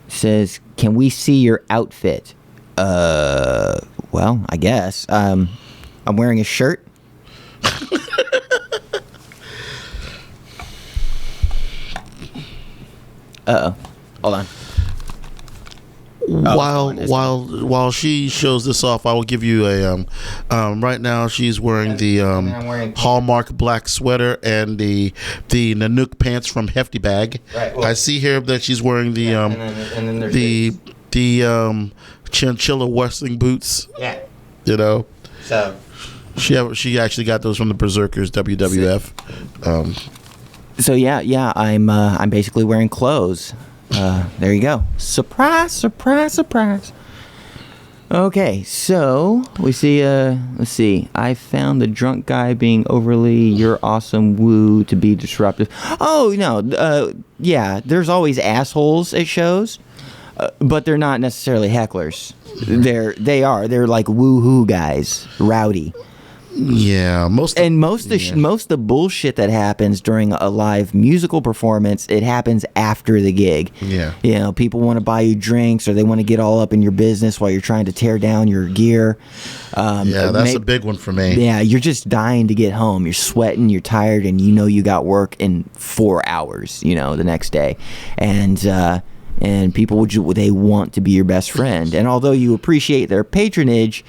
says, can we see your outfit? Well, I guess. I'm wearing a shirt. Uh-oh. Hold on. While she shows this off, I will give you a right now she's wearing the Hallmark black sweater and the Nanook pants from Hefty Bag. Right, well, I see here that she's wearing the chinchilla wrestling boots. Yeah. So she actually got those from the Berserkers WWF. So yeah, I'm basically wearing clothes. There you go. Surprise, surprise, surprise. Okay, so we see, let's see. I found the drunk guy being overly, you're awesome, woo, to be disruptive. Oh, no, yeah, there's always assholes at shows, but they're not necessarily hecklers. They're like woo-hoo guys, rowdy. Yeah, most of the bullshit that happens during a live musical performance, it happens after the gig. Yeah, people want to buy you drinks, or they want to get all up in your business while you're trying to tear down your gear. That's a big one for me. Yeah, you're just dying to get home. You're sweating, you're tired, and you got work in 4 hours. The next day, and people they want to be your best friend. And although you appreciate their patronage,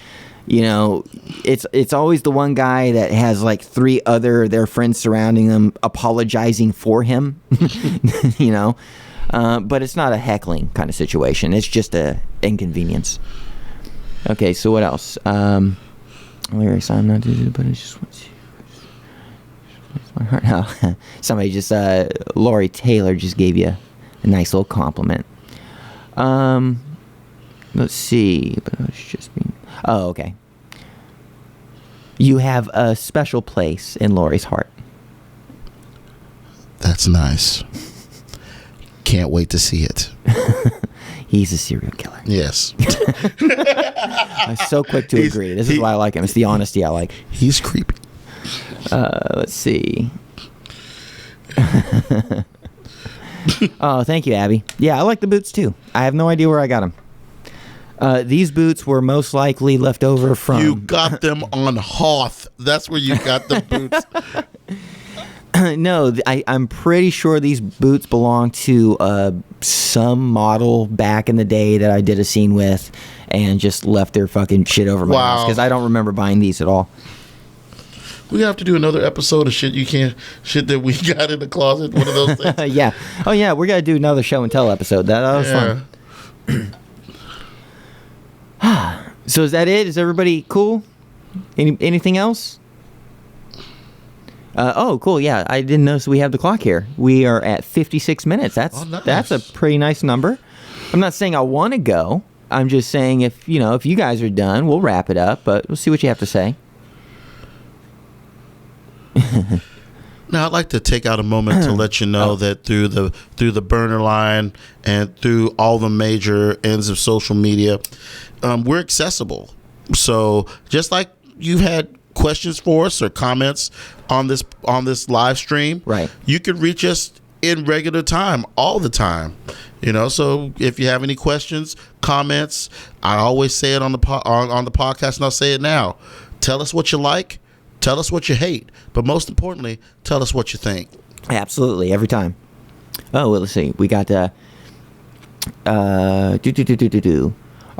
it's always the one guy that has like 3 other their friends surrounding them apologizing for him. But it's not a heckling kind of situation. It's just a inconvenience. Okay, so what else? Lyrics I'm not doing, but it's just my heart. No, somebody just Lori Taylor just gave you a nice little compliment. Let's see. But I was just being... Oh, okay. You have a special place in Lori's heart. That's nice. Can't wait to see it. He's a serial killer. Yes. I'm so quick to agree. This is why I like him. It's the honesty I like. He's creepy. Let's see. Oh, thank you, Abby. Yeah, I like the boots too. I have no idea where I got them. These boots were most likely left over from... You got them on Hoth. That's where you got the boots. No, I'm pretty sure these boots belong to some model back in the day that I did a scene with and just left their fucking shit over my house because I don't remember buying these at all. We have to do another episode of shit that we got in the closet. One of those things. Yeah. Oh, yeah. We're going to do another show and tell episode. That was fun. So is that it? Is everybody cool? Anything else? Oh, cool. Yeah, I didn't notice we have the clock here. We are at 56 minutes. Nice. That's a pretty nice number. I'm not saying I want to go. I'm just saying if you guys are done, we'll wrap it up. But we'll see what you have to say. Now, I'd like to take out a moment to let you know that through the burner line and through all the major ends of social media, we're accessible. So just like you've had questions for us or comments on this live stream, right? You can reach us in regular time, all the time. So if you have any questions, comments, I always say it on the podcast, and I'll say it now. Tell us what you like. Tell us what you hate, but most importantly, tell us what you think. Absolutely, every time. Oh, well, let's see. We got Are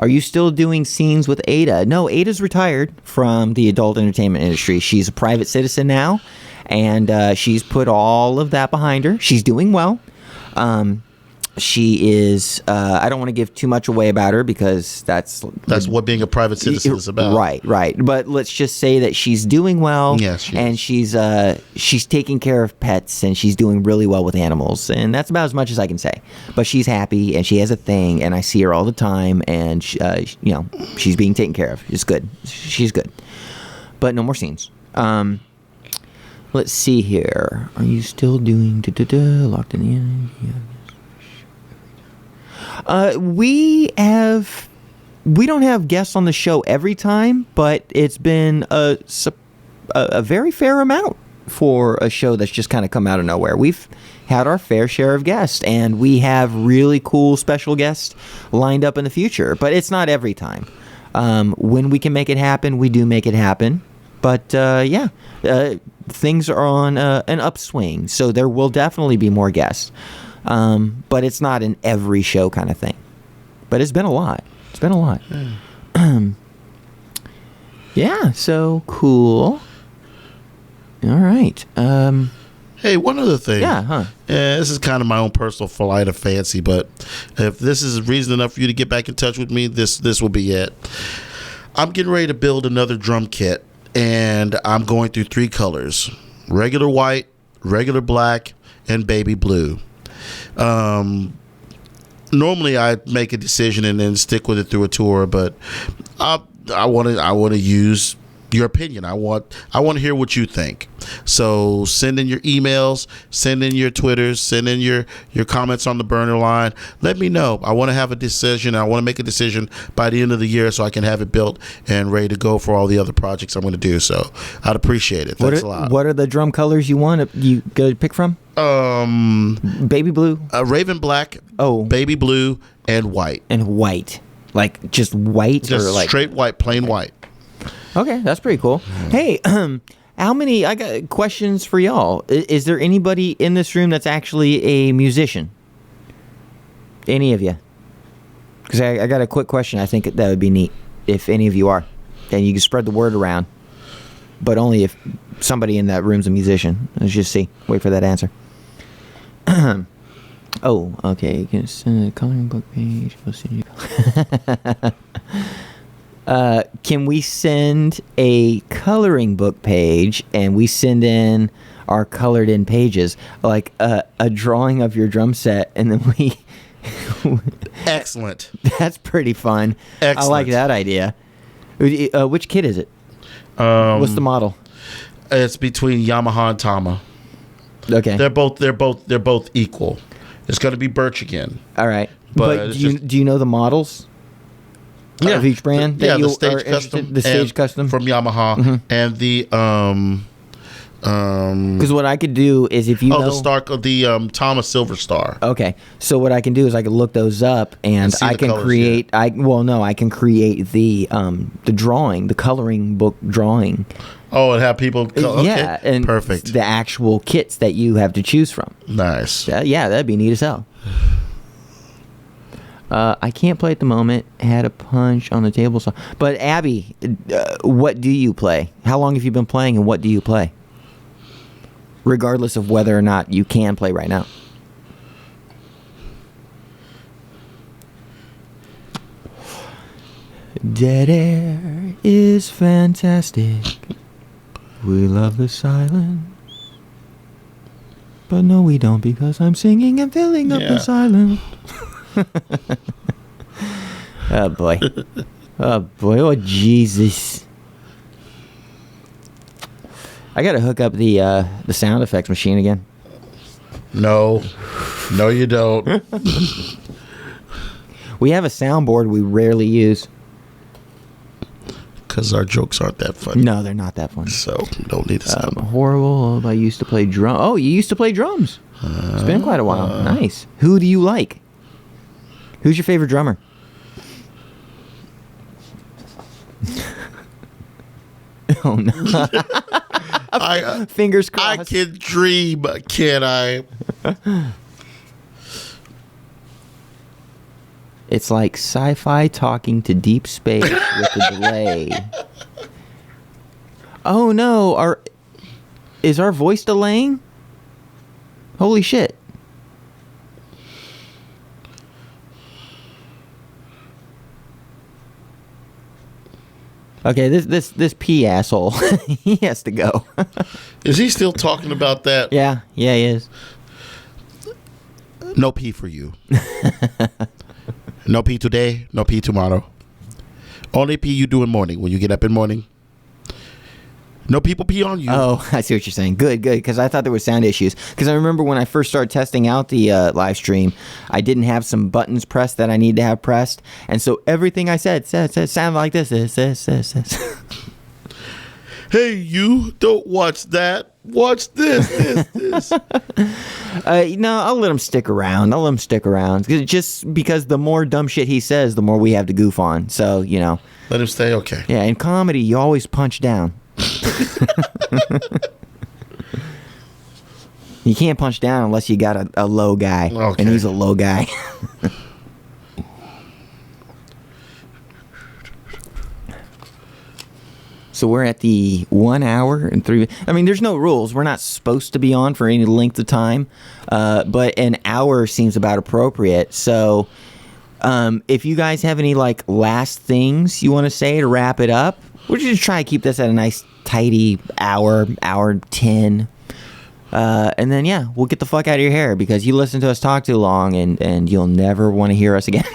you still doing scenes with Ada? No, Ada's retired from the adult entertainment industry. She's a private citizen now, and she's put all of that behind her. She's doing well. She is, I don't want to give too much away about her because that's what being a private citizen is about. Right. But let's just say that she's doing well. Yes, and she's taking care of pets and she's doing really well with animals. And that's about as much as I can say. But she's happy and she has a thing and I see her all the time and, she's being taken care of. It's good. She's good. But no more scenes. Let's see here. Are you still doing locked in the end? Yeah. We don't have guests on the show every time, but it's been a very fair amount for a show that's just kind of come out of nowhere. We've had our fair share of guests, and we have really cool special guests lined up in the future, but it's not every time. When we can make it happen, we do make it happen. But, things are on an upswing, so there will definitely be more guests. But it's not an every show kind of thing. But it's been a lot. Yeah, so cool. All right. Hey, one other thing. Yeah, huh? This is kind of my own personal flight of fancy, but if this is reason enough for you to get back in touch with me, this will be it. I'm getting ready to build another drum kit, and I'm going through 3 colors: regular white, regular black, and baby blue. Normally I make a decision and then stick with it through a tour, but I want to use your opinion. I want to hear what you think. So send in your emails, send in your Twitters, send in your comments on the burner line. Let me know. I want to have a decision. I want to make a decision by the end of the year so I can have it built and ready to go for all the other projects I'm going to do. So I'd appreciate it. Thanks a lot. What are the drum colors you want? You go pick from? Baby blue, raven black, baby blue, and white. Like just white, just or like straight white, plain white. Okay, that's pretty cool. Hey, how many? I got questions for y'all. Is there anybody in this room that's actually a musician? Any of you? Because I got a quick question. I think that would be neat if any of you are, and you can spread the word around. But only if somebody in that room's a musician. Let's just see. Wait for that answer. Oh, okay. You can send a coloring book page. Can we send a coloring book page and we send in our colored in pages, like a drawing of your drum set, and then Excellent. That's pretty fun. Excellent. I like that idea. Which kit is it? What's the model? It's between Yamaha and Tama. Okay. They're both equal. It's going to be Birch again. All right. But But it's do you know the models of each brand? That you the stage are interested- custom. The stage and- custom. from Yamaha and the Because what I could do is if you know the Tama Silver Star. Okay, so what I can do is I can look those up, and see I the can colors, create. I can create the drawing, the coloring book drawing. Oh, and have people. Yeah, Okay. and Perfect. the actual kits that you have to choose from. Nice. Yeah, that'd be neat as hell. I can't play at the moment. Had a punch on the table, so. But Abby, what do you play? How long have you been playing, and what do you play? Regardless of whether or not you can play right now. Dead air is fantastic. We love the silence. But no, we don't, because I'm singing and filling up the silence. Oh, boy. Oh, boy. Oh, Jesus. I gotta hook up the sound effects machine again. No, you don't. We have a soundboard we rarely use. Because our jokes aren't that funny. No, they're not that funny. So you don't need a sound. Horrible. I used to play drum. Oh, you used to play drums. It's been quite a while. Nice. Who do you like? Who's your favorite drummer? Oh no. Fingers crossed. I can dream, can I? It's like sci-fi talking to deep space with a delay. Oh no, is our voice delaying? Holy shit. Okay, this P asshole, he has to go. Is he still talking about that? Yeah, he is. No pee for you. No pee today, no pee tomorrow. Only pee you do in morning when you get up in morning. No people pee on you. Oh, I see what you're saying. Good, because I thought there was sound issues. Because I remember when I first started testing out the live stream, I didn't have some buttons pressed that I need to have pressed. And so everything I said sounded like this. Hey, you, don't watch that. Watch this. No, I'll let him stick around. Just because the more dumb shit he says, the more we have to goof on. So, Let him stay, okay. Yeah, in comedy, you always punch down. You can't punch down unless you got a low guy. Okay. And he's a low guy. So we're at the 1 hour and 3. I mean, there's no rules. We're not supposed to be on for any length of time, but an hour seems about appropriate. So, if you guys have any last things you want to say to wrap it up, we're just trying to keep this at a nice tidy hour 10. And then we'll get the fuck out of your hair because you listen to us talk too long and you'll never want to hear us again.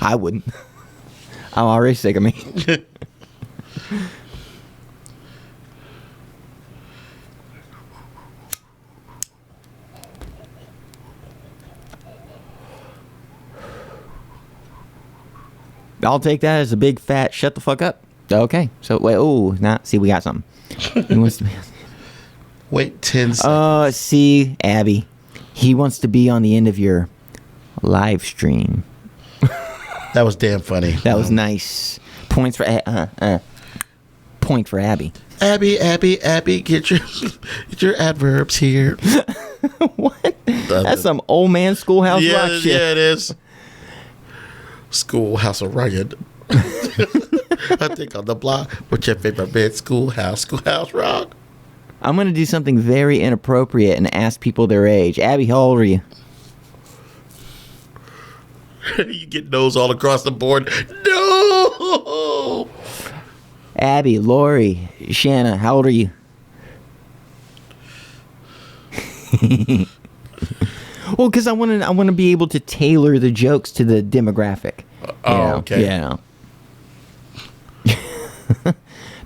I wouldn't. I'm already sick of me. I'll take that as a big fat shut the fuck up. Okay. So wait, see, we got something. He wants to be. Wait 10 seconds. See, Abby, he wants to be on the end of your live stream. That was damn funny. That was nice. Points for point for Abby. Abby, get your adverbs here. What? That's some old man schoolhouse rock shit. Yeah, it is. Schoolhouse of Rugged. I think on the block. What's your favorite bed? Schoolhouse rock. I'm gonna do something very inappropriate and ask people their age. Abby, how old are you? You get no's all across the board. No. Abby, Lori, Shanna, how old are you? Well, because I want to be able to tailor the jokes to the demographic. Okay. Yeah.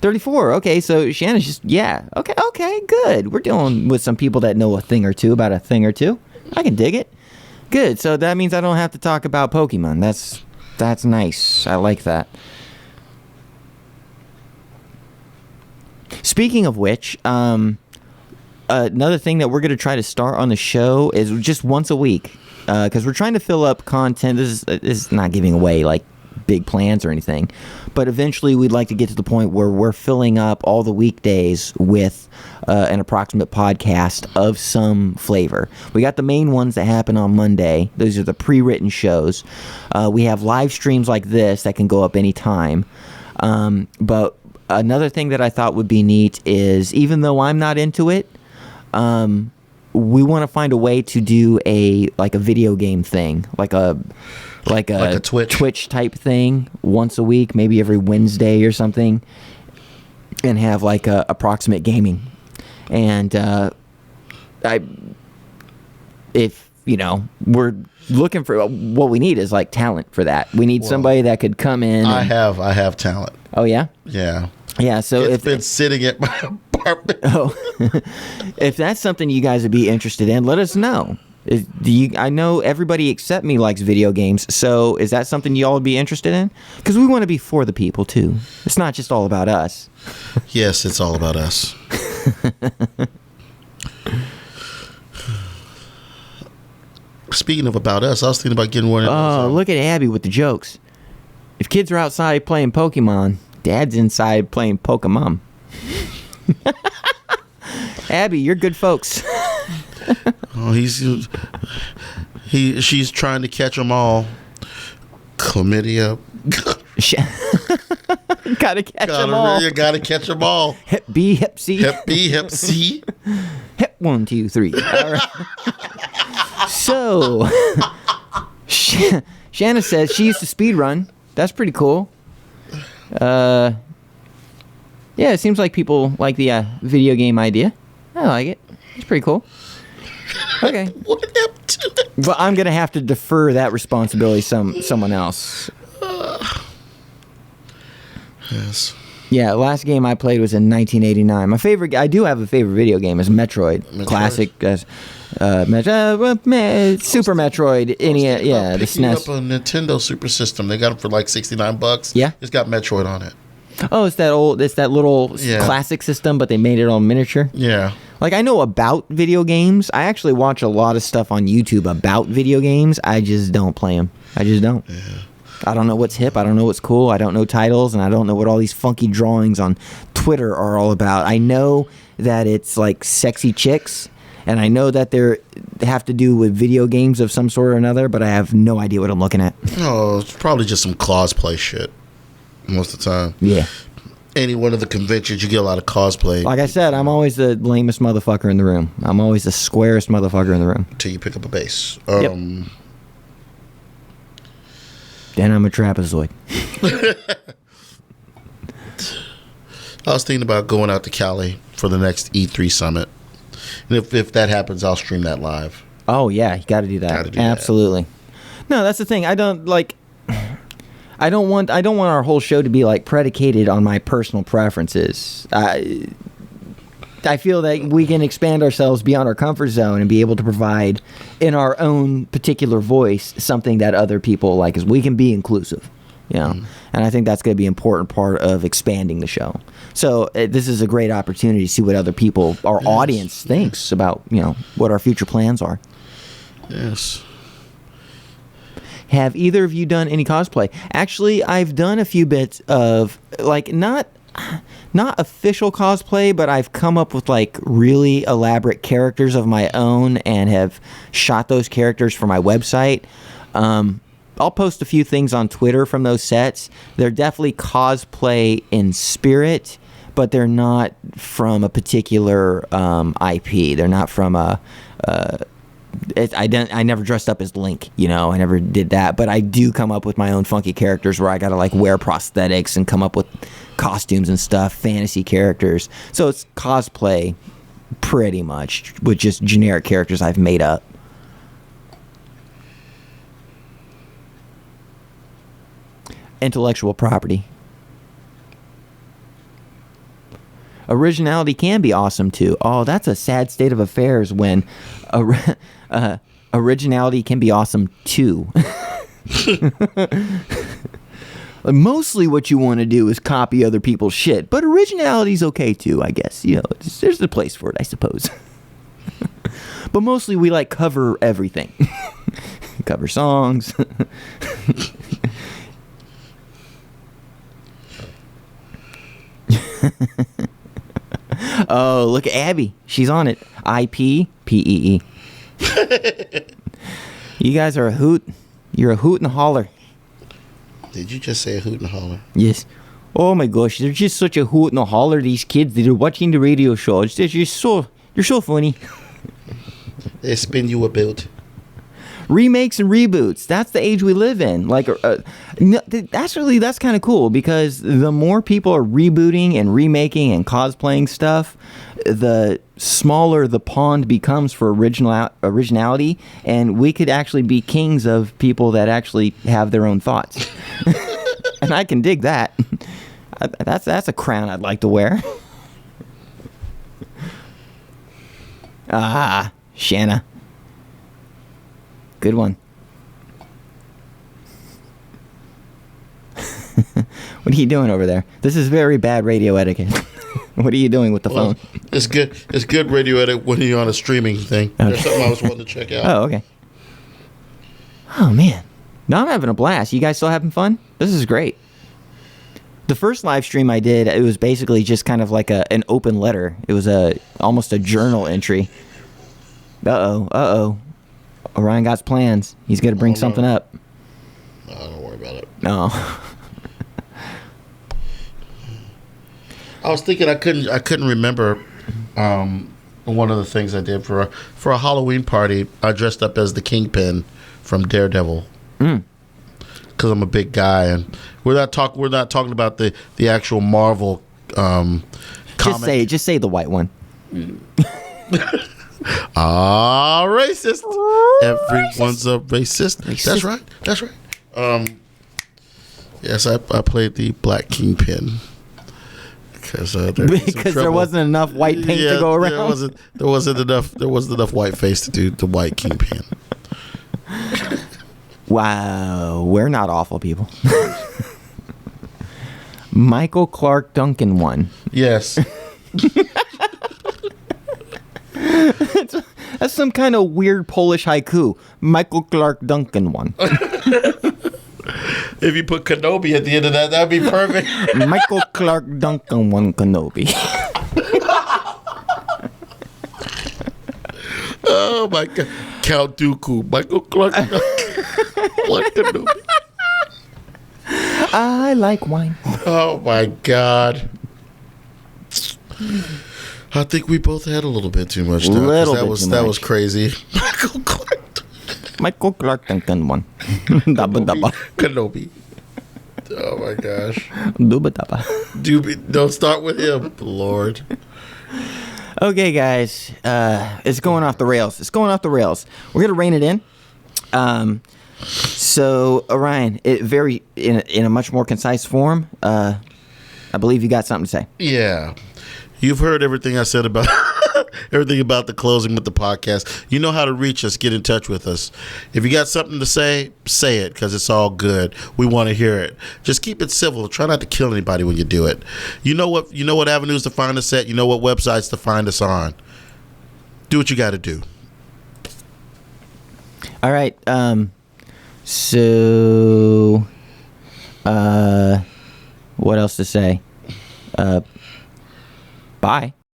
34. Okay, so Shanna's just Okay, good. We're dealing with some people that know a thing or two about a thing or two. I can dig it. Good. So that means I don't have to talk about Pokemon. That's nice. I like that. Speaking of which, another thing that we're going to try to start on the show is just once a week, because we're trying to fill up content. This is not giving away like big plans or anything, but eventually we'd like to get to the point where we're filling up all the weekdays with an approximate podcast of some flavor. We got the main ones that happen on Monday. Those are the pre-written shows. We have live streams like this that can go up anytime. But another thing that I thought would be neat is, even though I'm not into it, we want to find a way to do a video game thing, like a Twitch type thing once a week, maybe every Wednesday or something, and have like a approximate gaming. And we're looking for, what we need is like talent for that. We need somebody that could come in. I have talent. Oh yeah? Yeah. Yeah, so it's been sitting at my apartment. Oh, if that's something you guys would be interested in, let us know. I know everybody except me likes video games, so is that something y'all would be interested in? Because we want to be for the people too. It's not just all about us. Yes, it's all about us. Speaking of about us, I was thinking about getting one of those. Oh, look at Abby with the jokes. If kids are outside playing Pokemon, Dad's inside playing Pokemon. Abby, you're good folks. Oh, she's trying to catch them all. Chlamydia. Gotta catch them all. You gotta catch them all. Hep B, Hep C. Hep B, Hep C. Hep 1, 2, 3. All right. So, Shanna says she used to speed run. That's pretty cool. Yeah, it seems like people like the video game idea. I like it. It's pretty cool. Okay. What happened to it? But I'm gonna have to defer that responsibility someone else. Yes. Yeah, last game I played was in 1989. I do have a favorite video game. Is Metroid. Classic. Super Metroid. The SNES. Up a Nintendo Super System. They got it for like $69. Yeah. It's got Metroid on it. Oh, it's that little classic system, but they made it all miniature. Yeah. Like, I know about video games. I actually watch a lot of stuff on YouTube about video games. I just don't play them. I just don't. Yeah. I don't know what's hip. I don't know what's cool. I don't know titles, and I don't know what all these funky drawings on Twitter are all about. I know that it's like sexy chicks, and I know that they have to do with video games of some sort or another, but I have no idea what I'm looking at. Oh, it's probably just some cosplay shit most of the time. Yeah. Any one of the conventions, you get a lot of cosplay. Like I said, I'm always the lamest motherfucker in the room. I'm always the squarest motherfucker in the room. Until you pick up a base. Yep. Then I'm a trapezoid. I was thinking about going out to Cali for the next E3 summit. And if that happens, I'll stream that live. Oh, yeah. You got to do that. Absolutely. No, that's the thing. I don't want our whole show to be like predicated on my personal preferences. I feel that we can expand ourselves beyond our comfort zone and be able to provide in our own particular voice something that other people like, as we can be inclusive, and I think that's going to be an important part of expanding the show. So this is a great opportunity to see what other people, our audience, thinks about, what our future plans are. Yes. Have either of you done any cosplay? Actually, I've done a few bits of, like, not official cosplay, but I've come up with like really elaborate characters of my own and have shot those characters for my website. I'll post a few things on Twitter from those sets. They're definitely cosplay in spirit, but they're not from a particular IP. They're not from a... I never dressed up as Link, I never did that, but I do come up with my own funky characters where I gotta like wear prosthetics and come up with costumes and stuff, fantasy characters. So it's cosplay pretty much with just generic characters I've made up. intellectual property. Originality can be awesome too. Oh, that's a sad state of affairs when originality can be awesome too. Mostly what you want to do is copy other people's shit, but originality's okay too, I guess. You know, there's a place for it, I suppose. But mostly we like cover everything. Cover songs. Oh, look at Abby. She's on it. IPPEE. You guys are a hoot. You're a hoot and a holler. Did you just say a hoot and a holler? Yes. Oh my gosh, they're just such a hoot and a holler, these kids. They're watching the radio show. They're so funny. They spin you about. Remakes and reboots. That's the age we live in. Like, that's kind of cool, because the more people are rebooting and remaking and cosplaying stuff, the smaller the pond becomes for originality, and we could actually be kings of people that actually have their own thoughts. And I can dig that. That's a crown I'd like to wear. Ah, Shanna. Good one. What are you doing over there? This is very bad radio etiquette. What are you doing with the phone? It's good. It's good radio edit when you're on a streaming thing. Okay. There's something I was wanting to check out. Oh, okay. Oh, man. No, I'm having a blast. You guys still having fun? This is great. The first live stream I did, it was basically just kind of like an open letter. It was almost a journal entry. Uh-oh. Orion got plans. He's going to bring something up. No, don't worry about it. No. I was thinking I couldn't remember one of the things I did for a Halloween party. I dressed up as the Kingpin from Daredevil. Because I'm a big guy, and we're not talking about the actual Marvel comic. Just say the white one. Racist. Everyone's a racist. That's right. Yes, I played the Black Kingpin because there wasn't enough white paint to go around. There wasn't enough white face to do the White Kingpin. Wow, we're not awful people. Michael Clark Duncan won. Yes. That's some kind of weird Polish haiku. Michael Clark Duncan won. If you put Kenobi at the end of that, that'd be perfect. Michael Clark Duncan won Kenobi. Oh my God. Count Dooku. Michael Clark Duncan won Kenobi. I like wine. Oh my God. I think we both had a little bit too much. That was crazy. Michael Clark Duncan won. Dabba dabba. Kenobi. Oh my gosh. Dubba dabba. Don't start with him, Lord. Okay, guys. It's going off the rails. We're gonna rein it in. So Orion, in a much more concise form. I believe you got something to say. Yeah. You've heard everything I said about everything about the closing with the podcast. You know how to reach us. Get in touch with us. If you got something to say it, because it's all good. We want to hear it. Just keep it civil. Try not to kill anybody when you do it. You know what avenues to find us at. You know what websites to find us on. Do what you got to do. All right. So, what else to say? Bye.